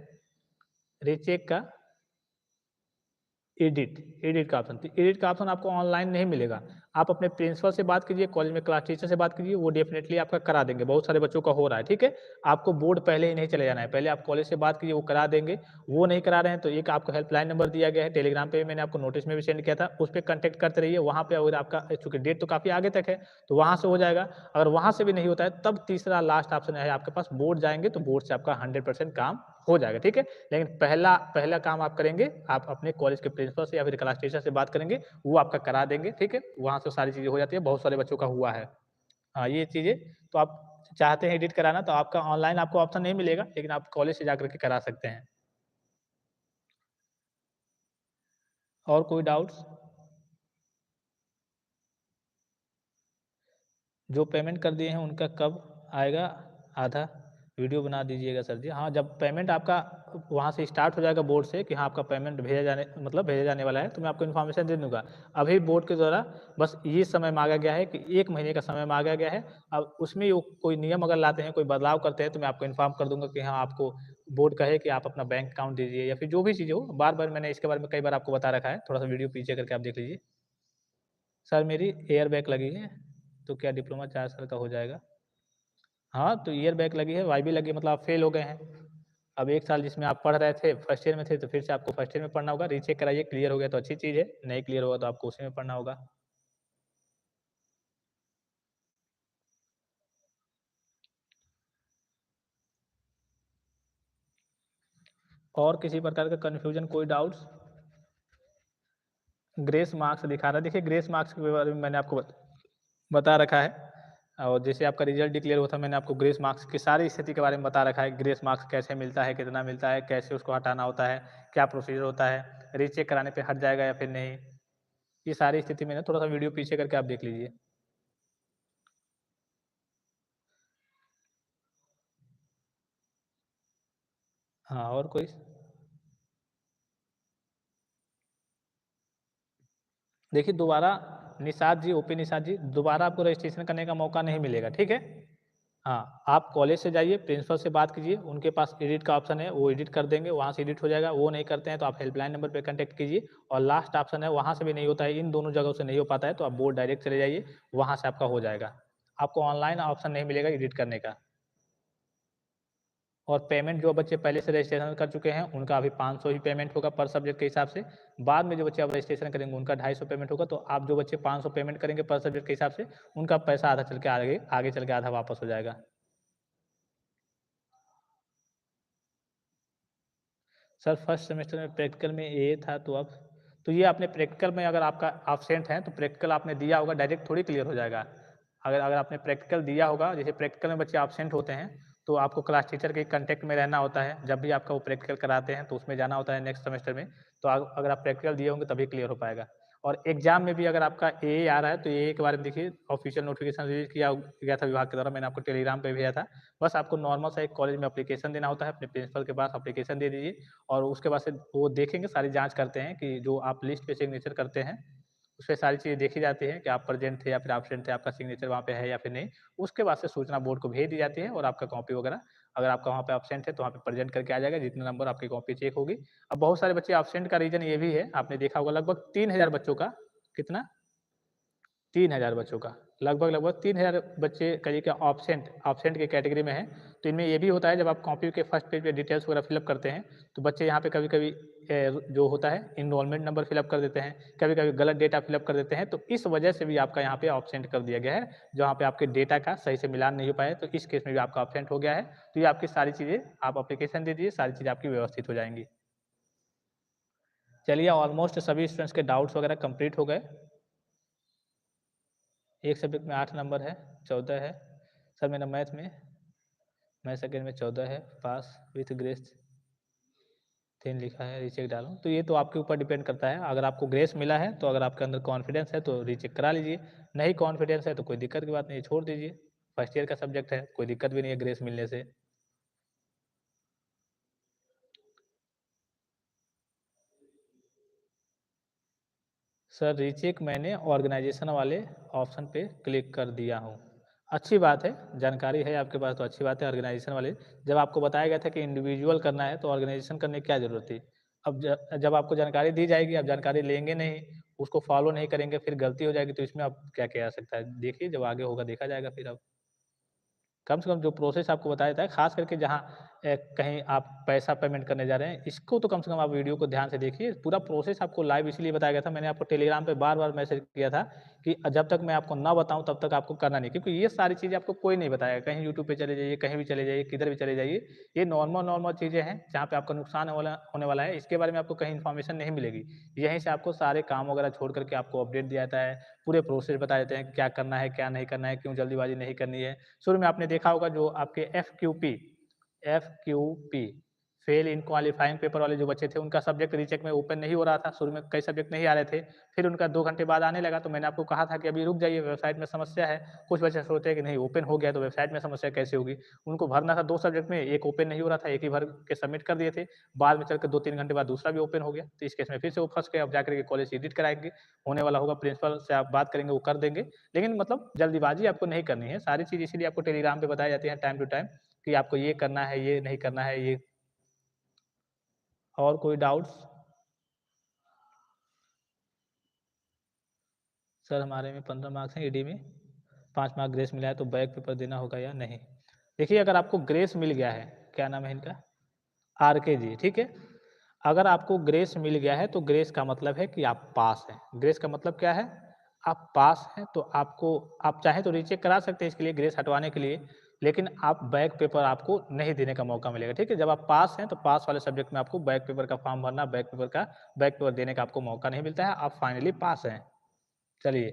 रीचेक का एडिट, एडिट का ऑप्शन, तो एडिट का ऑप्शन आपको ऑनलाइन नहीं मिलेगा। आप अपने प्रिंसिपल से बात कीजिए, कॉलेज में क्लास टीचर से बात कीजिए, वो डेफ़िनेटली आपका करा देंगे, बहुत सारे बच्चों का हो रहा है, ठीक है? आपको बोर्ड पहले ही नहीं चले जाना है, पहले आप कॉलेज से बात कीजिए, वो करा देंगे। वो नहीं करा रहे हैं तो एक आपको हेल्पलाइन नंबर दिया गया है, टेलीग्राम पे मैंने आपको नोटिस में भी सेंड किया था, उस पे कॉन्टैक्ट करते रहिए, वहाँ पे अगर आपका चूँकि डेट तो काफ़ी आगे तक है, तो वहाँ से हो जाएगा। अगर वहाँ से भी नहीं होता है, तब तीसरा लास्ट ऑप्शन है आपके पास, बोर्ड जाएँगे, तो बोर्ड से आपका 100% काम हो जाएगा, ठीक है? लेकिन पहला पहला काम आप करेंगे, आप अपने कॉलेज के प्रिंसिपल से या फिर क्लास टीचर से बात करेंगे, वो आपका करा देंगे, ठीक है? वहाँ से सारी चीज़ें हो जाती है, बहुत सारे बच्चों का हुआ है। हाँ, ये चीज़ें तो आप चाहते हैं एडिट कराना तो आपका ऑनलाइन आपको ऑप्शन नहीं मिलेगा, लेकिन आप कॉलेज से जाकर के करा सकते हैं। और कोई डाउट्स? जो पेमेंट कर दिए हैं उनका कब आएगा आधा? वीडियो बना दीजिएगा सर जी। हाँ, जब पेमेंट आपका वहाँ से स्टार्ट हो जाएगा बोर्ड से कि हाँ, आपका पेमेंट भेजा जाने मतलब भेजा जाने वाला है, तो मैं आपको इन्फॉर्मेशन दे दूँगा। अभी बोर्ड के द्वारा बस ये समय माँगा गया है कि 1 महीने का समय माँगा गया है। अब उसमें वो कोई नियम अगर लाते हैं, कोई बदलाव करते हैं, तो मैं आपको इन्फॉर्म कर दूँगा कि हाँ, आपको बोर्ड कहे कि आप अपना बैंक अकाउंट दीजिए या फिर जो भी चीज़ें हो। बार-बार मैंने इसके बारे में कई बार आपको बता रखा है। थोड़ा-सा वीडियो पीछे करके आप देख लीजिए। सर मेरी एयर बैग लगी है, तो क्या डिप्लोमा 4 साल का हो जाएगा? हाँ, तो ईयर बैक लगी है, वाईबी लगी है मतलब आप फ़ेल हो गए हैं। अब 1 साल जिसमें आप पढ़ रहे थे, फर्स्ट ईयर में थे, तो फिर से आपको फर्स्ट ईयर में पढ़ना होगा, रीचेक कराइए, क्लियर हो गया तो अच्छी चीज़ है, नहीं क्लियर होगा तो आपको उसी में पढ़ना होगा। और किसी प्रकार का कन्फ्यूज़न, कोई डाउट्स? ग्रेस मार्क्स दिखा रहा है, देखिए ग्रेस मार्क्स के बारे में मैंने आपको बता रखा है और जैसे आपका रिज़ल्ट डिक्लेयर हुआ था, मैंने आपको ग्रेस मार्क्स की सारी स्थिति के बारे में बता रखा है, ग्रेस मार्क्स कैसे मिलता है, कितना मिलता है, कैसे उसको हटाना होता है, क्या प्रोसीजर होता है, रीचेक कराने पे हट जाएगा या फिर नहीं। ये सारी स्थिति में ना थोड़ा-सा वीडियो पीछे करके आप देख लीजिए। हाँ, और कोई? देखिए दोबारा निषाद जी, ओपी निषाद जी, दोबारा आपको रजिस्ट्रेशन करने का मौका नहीं मिलेगा, ठीक है? हाँ, आप कॉलेज से जाइए, प्रिंसिपल से बात कीजिए, उनके पास एडिट का ऑप्शन है, वो एडिट कर देंगे, वहाँ से एडिट हो जाएगा, वो नहीं करते हैं तो आप हेल्पलाइन नंबर पे कॉन्टैक्ट कीजिए और लास्ट ऑप्शन है, वहाँ से भी नहीं होता है, इन दोनों जगहों से नहीं हो पाता है, तो आप बोर्ड डायरेक्ट चले जाइए, वहाँ से आपका हो जाएगा। आपको ऑनलाइन ऑप्शन नहीं मिलेगा एडिट करने का। और पेमेंट जो बच्चे पहले से रजिस्ट्रेशन कर चुके हैं, उनका अभी 500 ही पेमेंट होगा पर सब्जेक्ट के हिसाब से। बाद में जो बच्चे अब रजिस्ट्रेशन करेंगे, उनका 250 पेमेंट होगा, तो आप जो बच्चे 500 पेमेंट करेंगे पर सब्जेक्ट के हिसाब से, उनका पैसा आधा चल के आगे आगे चल के आधा वापस हो जाएगा। सर फर्स्ट सेमेस्टर में प्रैक्टिकल में ये था तो ये आपने प्रैक्टिकल में अगर आपका एब्सेंट है, तो प्रैक्टिकल आपने दिया होगा, डायरेक्ट थोड़ी क्लियर हो जाएगा। अगर अगर आपने प्रैक्टिकल दिया होगा, जैसे प्रैक्टिकल में बच्चे एब्सेंट होते हैं, तो आपको क्लास टीचर के कॉन्टैक्ट में रहना होता है। जब भी आपका वो प्रैक्टिकल कराते हैं, तो उसमें जाना होता है नेक्स्ट सेमेस्टर में। तो अगर आप प्रैक्टिकल दिए होंगे तभी क्लियर हो पाएगा। और एग्ज़ाम में भी अगर आपका एए आ रहा है, तो एए के बारे में देखिए ऑफ़िशियल नोटिफ़िकेशन रिलीज़ किया गया था विभाग के द्वारा, मैंने आपको टेलीग्राम पे भेजा था। बस आपको नॉर्मल सा एक कॉलेज में एप्लीकेशन देना होता है, अपने प्रिंसिपल के पास एप्लीकेशन दे दीजिए और उसके बाद से वो देखेंगे, सारी जाँच करते हैं कि जो आप लिस्ट पे सिग्नेचर करते हैं, उसपे सारी चीज़ें देखी जाती हैं कि आप प्रेज़ेंट थे या फिर एब्सेंट थे, आपका सिग्नेचर वहाँ पे है या फिर नहीं। उसके बाद से सूचना बोर्ड को भेज दी जाती है और आपका कॉपी वगैरह अगर आपका वहाँ पे एब्सेंट है, तो वहाँ पे प्रेज़ेंट करके आ जाएगा, जितने नंबर आपकी कॉपी चेक होगी। अब बहुत सारे बच्चे एब्सेंट का रीज़न ये भी है, आपने देखा होगा लगभग 3000 बच्चों का कितना? 3000 बच्चों का, लगभग-लगभग 3000 बच्चे कहिए कि ऑब्सेंट ऑब्सेंट की कैटेगरी में हैं। तो इनमें ये भी होता है जब आप कॉपी के फर्स्ट पेज पे डिटेल्स वगैरह फ़िल अप करते हैं, तो बच्चे यहाँ पे कभी-कभी जो होता है एनरोलमेंट नंबर फ़िल अप कर देते हैं, कभी-कभी गलत डेटा फ़िल अप कर देते हैं, तो इस वजह से भी आपका यहाँ पे ऑब्सेंट कर दिया गया है, जहाँ पे आपके डेटा का सही से मिलान नहीं हो पाया है, तो इस केस में भी आपका ऑब्सेंट हो गया है। तो ये आपकी सारी चीज़ें आप एप्लीकेशन दे दीजिए, सारी चीज़ें आपकी व्यवस्थित हो जाएँगी। चलिए ऑलमोस्ट सभी स्टूडेंट्स के डाउट्स वगैरह कंप्लीट हो गए। एक सब्जेक्ट में 8 नंबर है, 14 है। सर मेरा मैथ सेकंड में 14 है, पास विथ ग्रेस 3 लिखा है, रीचेक डालूँ? तो ये तो आपके ऊपर डिपेंड करता है, अगर आपको ग्रेस मिला है, तो अगर आपके अंदर कॉन्फिडेंस है, तो रीचेक करा लीजिए, नहीं कॉन्फिडेंस है, तो कोई दिक्कत की बात नहीं है, छोड़ दीजिए। फर्स्ट ईयर का सब्जेक्ट है, कोई दिक्कत भी नहीं है ग्रेस मिलने से। सर रीचेक मैंने ऑर्गेनाइज़ेशन वाले ऑप्शन पे क्लिक कर दिया हूँ। अच्छी बात है, जानकारी है आपके पास तो अच्छी बात है ऑर्गेनाइज़ेशन वाले। जब आपको बताया गया था कि इंडिविजुअल करना है तो ऑर्गेनाइज़ेशन करने की क्या ज़रूरत थी? अब जब आपको जानकारी दी जाएगी, आप जानकारी लेंगे नहीं, उसको फॉलो नहीं करेंगे, फिर गलती हो जाएगी, तो इसमें अब क्या किया जा सकता है? देखिए, जब आगे होगा देखा जाएगा फिर अब। कम से कम जो प्रोसेस आपको बताया जाता है, ख़ास करके जहाँ कहीं आप पैसा पेमेंट करने जा रहे हैं, इसको तो कम से कम आप वीडियो को ध्यान से देखिए। पूरा प्रोसेस आपको लाइव इसलिए बताया गया था, मैंने आपको टेलीग्राम पे बार-बार मैसेज किया था कि जब तक मैं आपको ना बताऊँ तब तक आपको करना नहीं, क्योंकि ये सारी चीज़ें आपको कोई नहीं बताएगा। कहीं यूट्यूब पे चले जाइए, कहीं भी चले जाइए, किधर भी चले जाइए, ये नॉर्मल चीज़ें हैं, जहाँ पे आपका नुकसान होने वाला है, इसके बारे में आपको कहीं इन्फॉर्मेशन नहीं मिलेगी। यहीं से आपको सारे काम वगैरह छोड़ कर के आपको अपडेट दिया जाता है, पूरे प्रोसेस बता देते हैं, क्या करना है, क्या नहीं करना है, क्यों जल्दीबाज़ी नहीं करनी है। शुरू में आपने देखा होगा जो आपके एफक्यूपी फेल इन क्वालिफाइंग पेपर वाले जो बच्चे थे, उनका सब्जेक्ट रीचेक में ओपन नहीं हो रहा था। शुरू में कई सब्जेक्ट नहीं आ रहे थे, फिर उनका 2 घंटे बाद आने लगा, तो मैंने आपको कहा था कि अभी रुक जाइए, वेबसाइट में समस्या है। कुछ बच्चे सोचते हैं कि नहीं ओपन हो गया तो वेबसाइट में समस्या कैसे होगी? उनको भरना था 2 सब्जेक्ट में, एक ओपन नहीं हो रहा था, एक ही भर के सबमिट कर दिए थे। बाद में चल के 2-3 घंटे बाद दूसरा भी ओपन हो गया, तो इस केस में फिर से वो फँस गए। अब जाकर के कॉलेज एडिट कराएँगे, होने वाला होगा, प्रिंसिपल से आप बात करेंगे, वो कर देंगे। लेकिन मतलब जल्दीबाज़ी आपको नहीं करनी है, सारी चीज़ इसीलिए आपको टेलीग्राम पे बताई जाती है टाइम टू टाइम कि आपको ये करना है, ये नहीं करना है, ये। और कोई डाउट्स? सर हमारे में 15 मार्क्स हैं, ईडी में 5 मार्क ग्रेस मिला है, तो बैक पेपर देना होगा या नहीं? देखिए, अगर आपको ग्रेस मिल गया है, क्या नाम है इनका? आरके जी, ठीक है? अगर आपको ग्रेस मिल गया है, तो ग्रेस का मतलब है कि आप पास हैं। ग्रेस का मतलब क्या है? आप पास हैं, तो आपको आप चाहें तो रीचेक करा सकते हैं इसके लिए, ग्रेस हटवाने के लिए, लेकिन आप बैक पेपर आपको नहीं देने का मौका मिलेगा, ठीक है? जब आप पास हैं, तो पास वाले सब्जेक्ट में आपको बैक पेपर का फॉर्म भरना, बैक पेपर देने का आपको मौका नहीं मिलता है, आप फाइनली पास हैं। चलिए।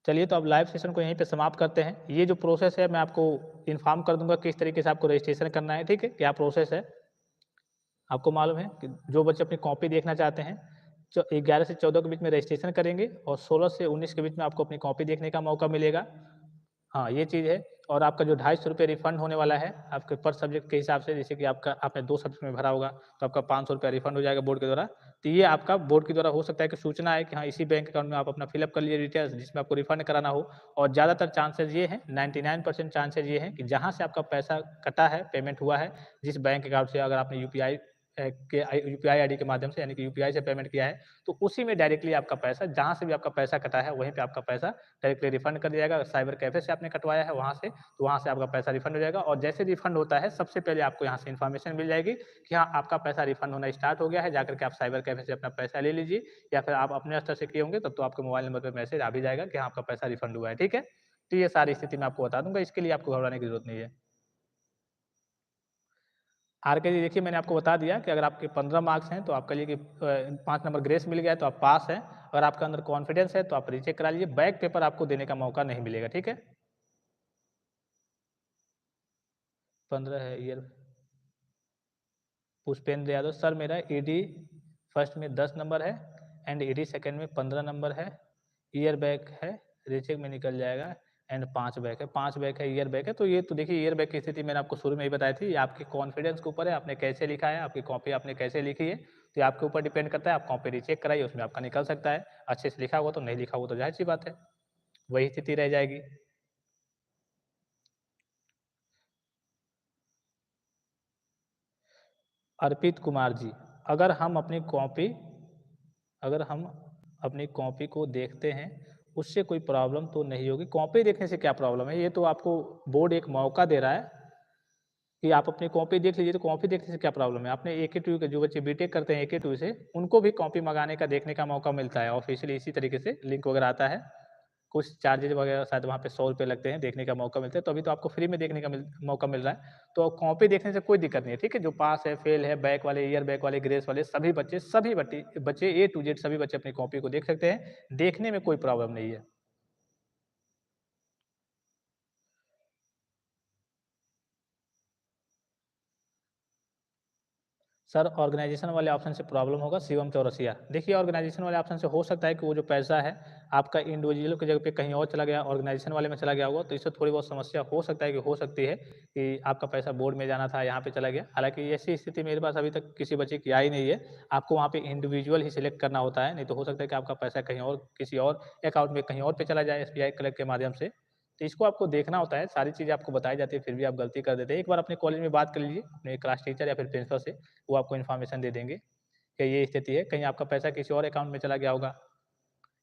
चलिए, तो अब लाइव सेशन को यहीं पे समाप्त करते हैं। ये जो प्रोसेस है मैं आपको इन्फॉर्म कर दूँगा किस तरीके से आपको रजिस्ट्रेशन करना है, ठीक है? क्या प्रोसेस है? आपको मालूम है कि जो बच्चे अपनी कॉपी देखना चाहते हैं, 11 से 14 के बीच में रजिस्ट्रेशन करेंगे और 16 से 19 के बीच में आपको अपनी कॉपी देखने का मौका मिलेगा। हाँ, ये चीज़ है। और आपका जो ₹250 रिफंड होने वाला है, आपके पर सब्जेक्ट के हिसाब से, जैसे कि आपका आपने 2 सब्जेक्ट में भरा होगा, तो आपका ₹500 रिफंड हो जाएगा बोर्ड के द्वारा। तो ये आपका बोर्ड के द्वारा हो सकता है कि सूचना है कि हाँ, इसी बैंक अकाउंट में आप अपना फिल अप कर लीजिए डिटेल्स जिसमें आपको रिफंड कराना हो। और ज़्यादातर चांसेज़ ये हैं, 99% चांसेज़ ये हैं कि जहाँ से आपका पैसा कटा है, पेमेंट हुआ है, जिस बैंक अकाउंट से अगर आपने यूपीआई आईडी के माध्यम से, यानी कि यूपीआई से पेमेंट किया है, तो उसी में डायरेक्टली आपका पैसा, जहाँ से भी आपका पैसा कटा है, वहीं पे आपका पैसा डायरेक्टली रिफंड कर दिया जाएगा। अगर साइबर कैफ़े से आपने कटवाया है वहाँ से, तो वहाँ से आपका पैसा रिफंड हो जाएगा। और जैसे रिफंड होता है, सबसे पहले आपको यहाँ से इन्फॉर्मेशन मिल जाएगी कि हाँ, आपका पैसा रिफंड होना स्टार्ट हो गया है, जाकर के आप साइबर कैफ़े से अपना पैसा ले लीजिए, या फिर आप अपने स्तर से किए होंगे तब तो आपके मोबाइल नंबर पे मैसेज आ भी जाएगा कि हाँ, आपका पैसा रिफंड हुआ है, ठीक है? तो ये सारी स्थिति मैं आपको बता दूँगा, इसके लिए आपको घबराने की ज़रूरत नहीं है। आरके जी, देखिए मैंने आपको बता दिया कि अगर आपके 15 मार्क्स हैं तो आपके लिए कि 5 नंबर ग्रेस मिल गया है तो आप पास हैं। अगर आपके अंदर कॉन्फिडेंस है तो आप रीचेक करा लीजिए, बैक पेपर आपको देने का मौका नहीं मिलेगा, ठीक है? 15 है ईयर। पुष्पेंद्र यादव सर, मेरा ईडी फर्स्ट में 10 नंबर है एंड ईडी सेकंड में 15 नंबर है, ईयर बैक है, रीचेक में निकल जाएगा एंड 5 बैक है, 5 बैक है, ईयर बैक है। तो ये तो देखिए, ईयर बैक की स्थिति मैंने आपको शुरू में ही बताई थी, ये आपके कॉन्फिडेंस के ऊपर है, आपने कैसे लिखा है, आपकी कॉपी आपने कैसे लिखी है, तो ये आपके ऊपर डिपेंड करता है। आप कॉपी रीचेक कराइए, उसमें आपका निकल सकता है, अच्छे से लिखा हुआ, तो नहीं लिखा हुआ तो ज़ाहिर-सी बात है, वही स्थिति रह जाएगी। अर्पित कुमार जी, अगर हम अपनी कॉपी अगर हम अपनी कॉपी को देखते हैं, उससे कोई प्रॉब्लम तो नहीं होगी। कॉपी देखने से क्या प्रॉब्लम है? ये तो आपको बोर्ड एक मौका दे रहा है कि आप अपनी कॉपी देख लीजिए, तो कॉपी देखने से क्या प्रॉब्लम है? आपने एके-टू के जो बच्चे बीटेक करते हैं एके-टू से, उनको भी कॉपी मँगाने का, देखने का मौका मिलता है। ऑफ़िशियली इसी तरीके से लिंक वगैरह आता है। कुछ चार्जेज़ वगैरह शायद वहाँ पे ₹100 लगते हैं, देखने का मौका मिलता है, तो अभी तो आपको फ्री में देखने का मौका मिल रहा है। तो कॉपी देखने से कोई दिक्कत नहीं है, ठीक है? जो पास है, फेल है, बैक वाले, ईयर बैक वाले, ग्रेस वाले, सभी बच्चे ए टू जेड सभी बच्चे अपनी कॉपी को देख सकते हैं। देखने में कोई प्रॉब्लम नहीं है। सर, ऑर्गेनाइज़ेशन वाले ऑप्शन से प्रॉब्लम होगा, शिवम चौरसिया। देखिए, ऑर्गेनाइज़ेशन वाले ऑप्शन से हो सकता है कि वो जो पैसा है, आपका इंडिविजुअल की जगह पे कहीं और चला गया, ऑर्गेनाइज़ेशन वाले में चला गया होगा, तो इससे थोड़ी बहुत समस्या हो सकता है कि हो सकती है कि आपका पैसा बोर्ड में जाना था, यहाँ पे चला गया। हालाँकि ऐसी स्थिति मेरे पास अभी तक किसी बच्चे की आई नहीं है। आपको वहाँ पे इंडिविजुअल ही सिलेक्ट करना होता है, नहीं तो हो सकता है कि आपका पैसा कहीं और, किसी और अकाउंट में कहीं और पे चला जाए एसबीआई क्लर्क के माध्यम से। तो इसको आपको देखना होता है, सारी चीज़ें आपको बताई जाती है, फिर भी आप गलती कर देते हैं। एक बार अपने कॉलेज में बात कर लीजिए, अपने क्लास टीचर या फिर प्रिंसिपल से, वो आपको इन्फॉर्मेशन दे देंगे। कि ये स्थिति है, कहीं आपका पैसा किसी और अकाउंट में चला गया होगा।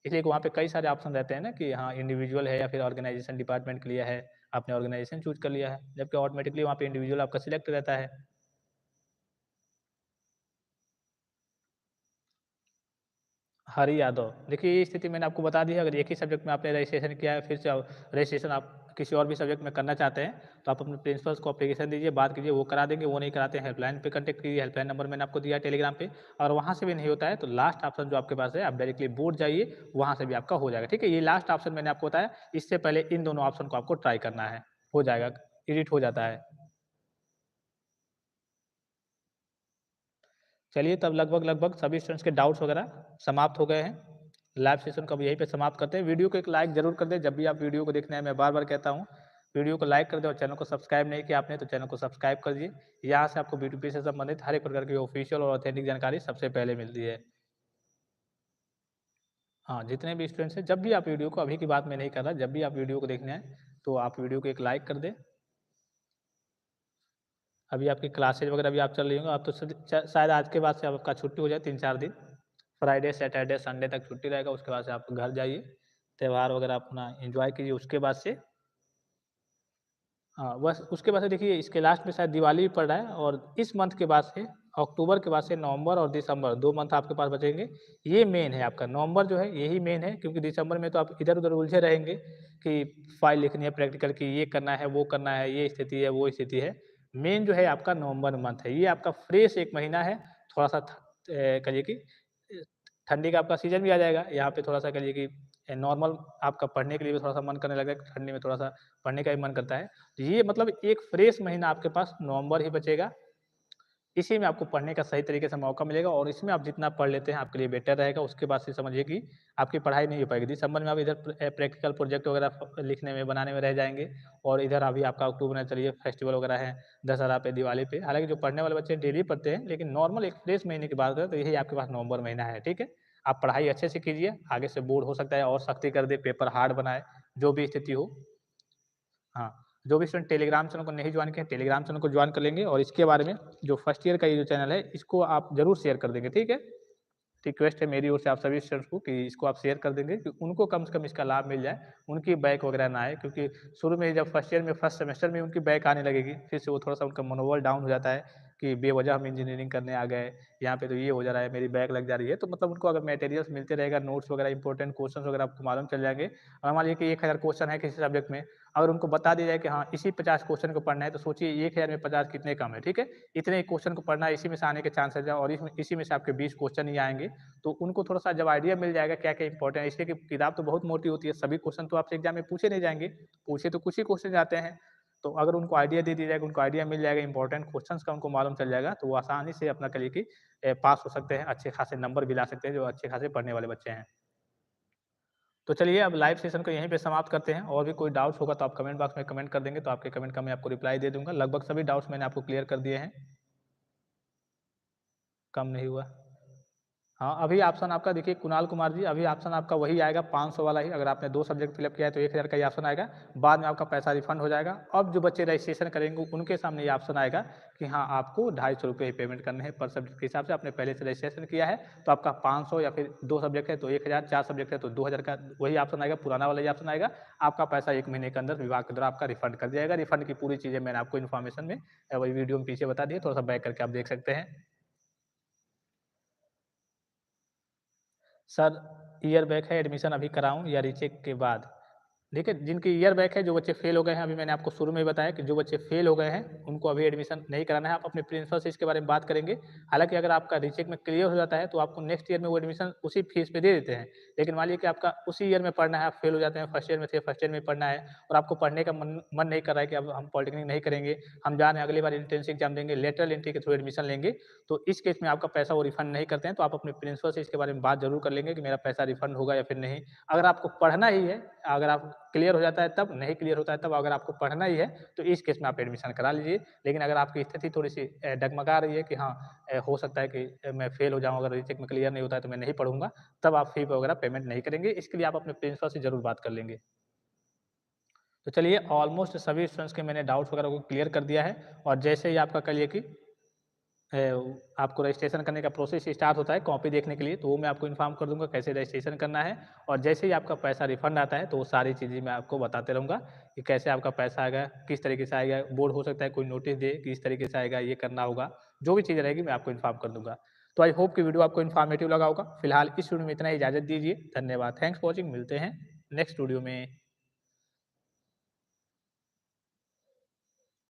इसलिए वहाँ पे कई सारे ऑप्शन रहते हैं ना कि हाँ, इंडिविजुअल है या फिर ऑर्गेनाइजेशन डिपार्टमेंट के लिए है, आपने ऑर्गेनाइजेशन चूज़ कर लिया है, जबकि ऑटोमेटिकली वहाँ पे इंडिविजुअल आपका सिलेक्ट रहता है। हरि यादव, देखिए ये स्थिति मैंने आपको बता दी है, अगर एक ही सब्जेक्ट में आपने रजिस्ट्रेशन किया है, फिर से रजिस्ट्रेशन आप किसी और भी सब्जेक्ट में करना चाहते हैं, तो आप अपने प्रिंसिपल्स को एप्लीकेशन दीजिए, बात कीजिए, वो करा देंगे, वो नहीं कराते हैं हेल्पलाइन पे कॉन्टैक्ट कीजिए, हेल्पलाइन नंबर मैंने आपको दिया है टेलीग्राम पे। और वहाँ से भी नहीं होता है, तो लास्ट ऑप्शन जो आपके पास है, आप डायरेक्टली बोर्ड जाइए, वहाँ से भी आपका हो जाएगा, ठीक है? ये लास्ट ऑप्शन मैंने आपको बताया, इससे पहले इन दोनों ऑप्शन को आपको ट्राई करना है, हो जाएगा, एडिट हो जाता है। चलिए तब लगभग सभी स्टूडेंट्स के डाउट्स वगैरह समाप्त हो गए हैं। लाइव सेशन को अब यहीं पे समाप्त करते हैं। वीडियो को एक लाइक ज़रूर कर दें, जब भी आप वीडियो को देखने आएँ, मैं बार-बार कहता हूँ, वीडियो को लाइक कर दें और चैनल को सब्सक्राइब नहीं किया आपने तो चैनल को सब्सक्राइब कर दीजिए। यहाँ से आपको B2B से संबंधित हर एक प्रकार की ऑफ़िशियल और ऑथेंटिक जानकारी सबसे पहले मिलती है। हाँ, जितने भी स्टूडेंट्स हैं, जब भी आप वीडियो को अभी की बात मैं नहीं कर रहा, जब भी आप वीडियो को देखने आएँ, तो आप वीडियो को एक लाइक कर दें। अभी आपकी क्लासेज वगैरह भी आप चल रही होंगी, आप तो शायद आज के बाद से आपका छुट्टी हो जाए 3-4 दिन। फ्राइडे, सैटरडे, संडे तक छुट्टी रहेगा, उसके बाद से आप घर जाइए, त्योहार वगैरह अपना एन्जॉय कीजिए। उसके बाद से हाँ, बस उसके बाद से देखिए इसके लास्ट में शायद दिवाली भी पड़ रहा है और इस मंथ के बाद से अक्टूबर के बाद से नवंबर और दिसंबर 2 मंथ आपके पास बचेंगे। ये मेन है आपका, नवंबर जो है यही मेन है क्योंकि दिसंबर में तो आप इधर-उधर उलझे रहेंगे कि फाइल लिखनी है प्रैक्टिकल की, ये करना है, वो करना है, ये स्थिति है, वो स्थिति है। मेन जो है आपका नवंबर मंथ है, ये आपका फ्रेश 1 महीना है, थोड़ा-सा कहिए कि ठंडी का आपका सीज़न भी आ जाएगा। यहाँ पे थोड़ा-सा कहिए कि नॉर्मल आपका पढ़ने के लिए भी थोड़ा-सा मन करने लगेगा, ठंडी में थोड़ा-सा पढ़ने का भी मन करता है। तो ये मतलब एक फ्रेश महीना आपके पास नवंबर ही बचेगा। इसी में आपको पढ़ने का सही तरीके से मौका मिलेगा और इसमें आप जितना पढ़ लेते हैं आपके लिए बेटर रहेगा। उसके बाद से समझिए कि आपकी पढ़ाई नहीं हो पाएगी। दिसंबर में आप इधर प्रैक्टिकल प्रोजेक्ट वगैरह लिखने में, बनाने में रह जाएँगे और इधर अभी आपका अक्टूबर में चलिए फेस्टिवल वगैरह है, दशहरा पे, दिवाली पे। हालाँकि जो पढ़ने वाले बच्चे डेली पढ़ते हैं, लेकिन नॉर्मल एक फ्रेश महीने की बात करें तो यही आपके पास नवंबर महीना है, ठीक है? आप पढ़ाई अच्छे से कीजिए, आगे से बोर्ड हो सकता है और सख्ती कर दे, पेपर हार्ड बनाए, जो भी स्थिति हो। हाँ, जो भी स्टूडेंट टेलीग्राम चैनल को नहीं जॉइन किए हैं, टेलीग्राम चैनल को जॉइन कर लेंगे और इसके बारे में जो फर्स्ट ईयर का ये जो चैनल है, इसको आप ज़रूर शेयर कर देंगे, ठीक है? रिक्वेस्ट है मेरी ओर से आप सभी स्टूडेंट्स को कि इसको आप शेयर कर देंगे कि उनको कम से कम इसका लाभ मिल जाए, उनकी बैक वगैरह ना आए क्योंकि शुरू में ही जब फर्स्ट ईयर में फर्स्ट सेमेस्टर में उनकी बैक आने लगेगी, फिर से वो थोड़ा-सा उनका मनोबल डाउन हो जाता है कि बेवजह हम इंजीनियरिंग करने आ गए, यहाँ पे तो ये हो जा रहा है, मेरी बैक लग जा रही है। तो मतलब उनको अगर मटेरियल्स मिलते रहेगा, नोट्स वगैरह इंपॉर्टेंट क्वेश्चन्स वगैरह आपको मालूम चल जाएँगे और मान लीजिए कि 1000 क्वेश्चन है किसी सब्जेक्ट में, अगर उनको बता दिया जाए कि हाँ, इसी 50 क्वेश्चन को पढ़ना है, तो सोचिए 1000 में 50 कितने कम है, ठीक है? इतने क्वेश्चन को पढ़ना है, इसी में से आने के चांसेज़ हैं और इसमें इसी में से आपके 20 क्वेश्चन ही आएँगे। तो उनको थोड़ा-सा जब आइडिया मिल जाएगा क्या-क्या इम्पोर्टेंट है, इसलिए कि किताब तो बहुत मोटी होती है, सभी क्वेश्चन तो आपसे एग्ज़ाम में पूछे नहीं जाएँगे, पूछे तो कुछ ही क्वेश्चन जाते हैं। तो अगर उनको आइडिया दे दिया जाएगा, उनको आइडिया मिल जाएगा, इम्पोर्टेंट क्वेश्चन्स का उनको मालूम चल जाएगा, तो वो आसानी से अपना करिए कि पास हो सकते हैं, अच्छे खासे नंबर भी ला सकते हैं, जो अच्छे खासे पढ़ने वाले बच्चे हैं। तो चलिए अब लाइव सेशन को यहीं पे समाप्त करते हैं और भी कोई डाउट्स होगा तो आप कमेंट बॉक्स में कमेंट कर देंगे, तो आपके कमेंट का मैं आपको रिप्लाई दे दूँगा। लगभग सभी डाउट्स मैंने आपको क्लियर कर दिए हैं, कम नहीं हुआ। हाँ, अभी ऑप्शन आपका देखिए कुणाल कुमार जी, अभी ऑप्शन आपका वही आएगा 500 वाला ही, अगर आपने 2 सब्जेक्ट फिलअप किया है तो 1000 का ही ऑप्शन आएगा, बाद में आपका पैसा रिफंड हो जाएगा। अब जो बच्चे रजिस्ट्रेशन करेंगे उनके सामने ये ऑप्शन आएगा कि हाँ, आपको ₹250 ही पेमेंट करने हैं पर सब्जेक्ट के हिसाब से, आपने पहले से रजिस्ट्रेशन किया है तो आपका 500 या फिर 2 सब्जेक्ट है तो 1000, 4 सब्जेक्ट है तो 2000 का वही ऑप्शन आएगा, पुराना वाला ही ऑप्शन आएगा। आपका पैसा 1 महीने के अंदर विभाग के द्वारा आपका रिफंड कर दिया जाएगा। रिफंड की पूरी चीज़ें मैंने आपको इन्फॉर्मेशन में वही वीडियो में पीछे बता दी है, थोड़ा-सा बैक करके आप देख सकते हैं। सर, ईयर बैक है, एडमिशन अभी कराऊँ या रीचेक के बाद? देखिए, जिनकी ईयर बैक है, जो बच्चे फेल हो गए हैं, अभी मैंने आपको शुरू में ही बताया कि जो बच्चे फेल हो गए हैं, उनको अभी एडमिशन नहीं कराना है। आप अपने प्रिंसिपल से इसके बारे में बात करेंगे। हालाँकि अगर आपका रीचेक में क्लियर हो जाता है, तो आपको नेक्स्ट ईयर में वो एडमिशन उसी फीस पे दे देते हैं। लेकिन मान लीजिए कि आपका उसी ईयर में पढ़ना है, आप फेल हो जाते हैं, फर्स्ट ईयर में थे, फर्स्ट ईयर में पढ़ना है और आपको पढ़ने का मन नहीं कर रहा है कि अब हम पॉलिटेक्निक नहीं करेंगे, हम जा रहे हैं अगली बार एंट्रेंस एग्ज़ाम देंगे, लेटरल एंट्री के थ्रू एडमिशन लेंगे, तो इस केस में आपका पैसा वो रिफंड नहीं करते हैं। तो आप अपने प्रिंसिपल से इसके बारे में बात ज़रूर कर लेंगे कि मेरा पैसा रिफंड होगा या फिर नहीं। अगर आपको पढ़ना ही है, अगर आप क्लियर हो जाता है तब, नहीं क्लियर होता है तब, अगर आपको पढ़ना ही है, तो इस केस में आप एडमिशन करा लीजिए। लेकिन अगर आपकी स्थिति थोड़ी-सी डगमगा रही है कि हाँ हो सकता है कि मैं फेल हो जाऊँ, अगर रीचेक में क्लियर नहीं होता है तो मैं नहीं पढ़ूँगा, तब आप फ़ी वगैरह पेमेंट नहीं करेंगे। इसके लिए आप अपने प्रिंसिपल से ज़रूर बात कर लेंगे। तो चलिए ऑलमोस्ट सभी स्टूडेंट्स के मैंने डाउट्स वगैरह को क्लियर कर दिया है और जैसे ही आपका कहिए कि आपको रजिस्ट्रेशन करने का प्रोसेस स्टार्ट होता है कॉपी देखने के लिए, तो वो मैं आपको इन्फॉर्म कर दूँगा कैसे रजिस्ट्रेशन करना है। और जैसे ही आपका पैसा रिफंड आता है, तो वो सारी चीज़ें मैं आपको बताते रहूँगा कि कैसे आपका पैसा आएगा, किस तरीके से आएगा। बोर्ड हो सकता है कोई नोटिस दे कि इस तरीके से आएगा, ये करना होगा। जो भी चीज़ें रहेगी मैं आपको इन्फॉर्म कर दूँगा। तो आई होप कि वीडियो आपको इन्फॉर्मेटिव लगा होगा। फिलहाल इस वीडियो में इतना ही, इजाज़त दीजिए। धन्यवाद। Thanks for watching. मिलते हैं नेक्स्ट वीडियो में।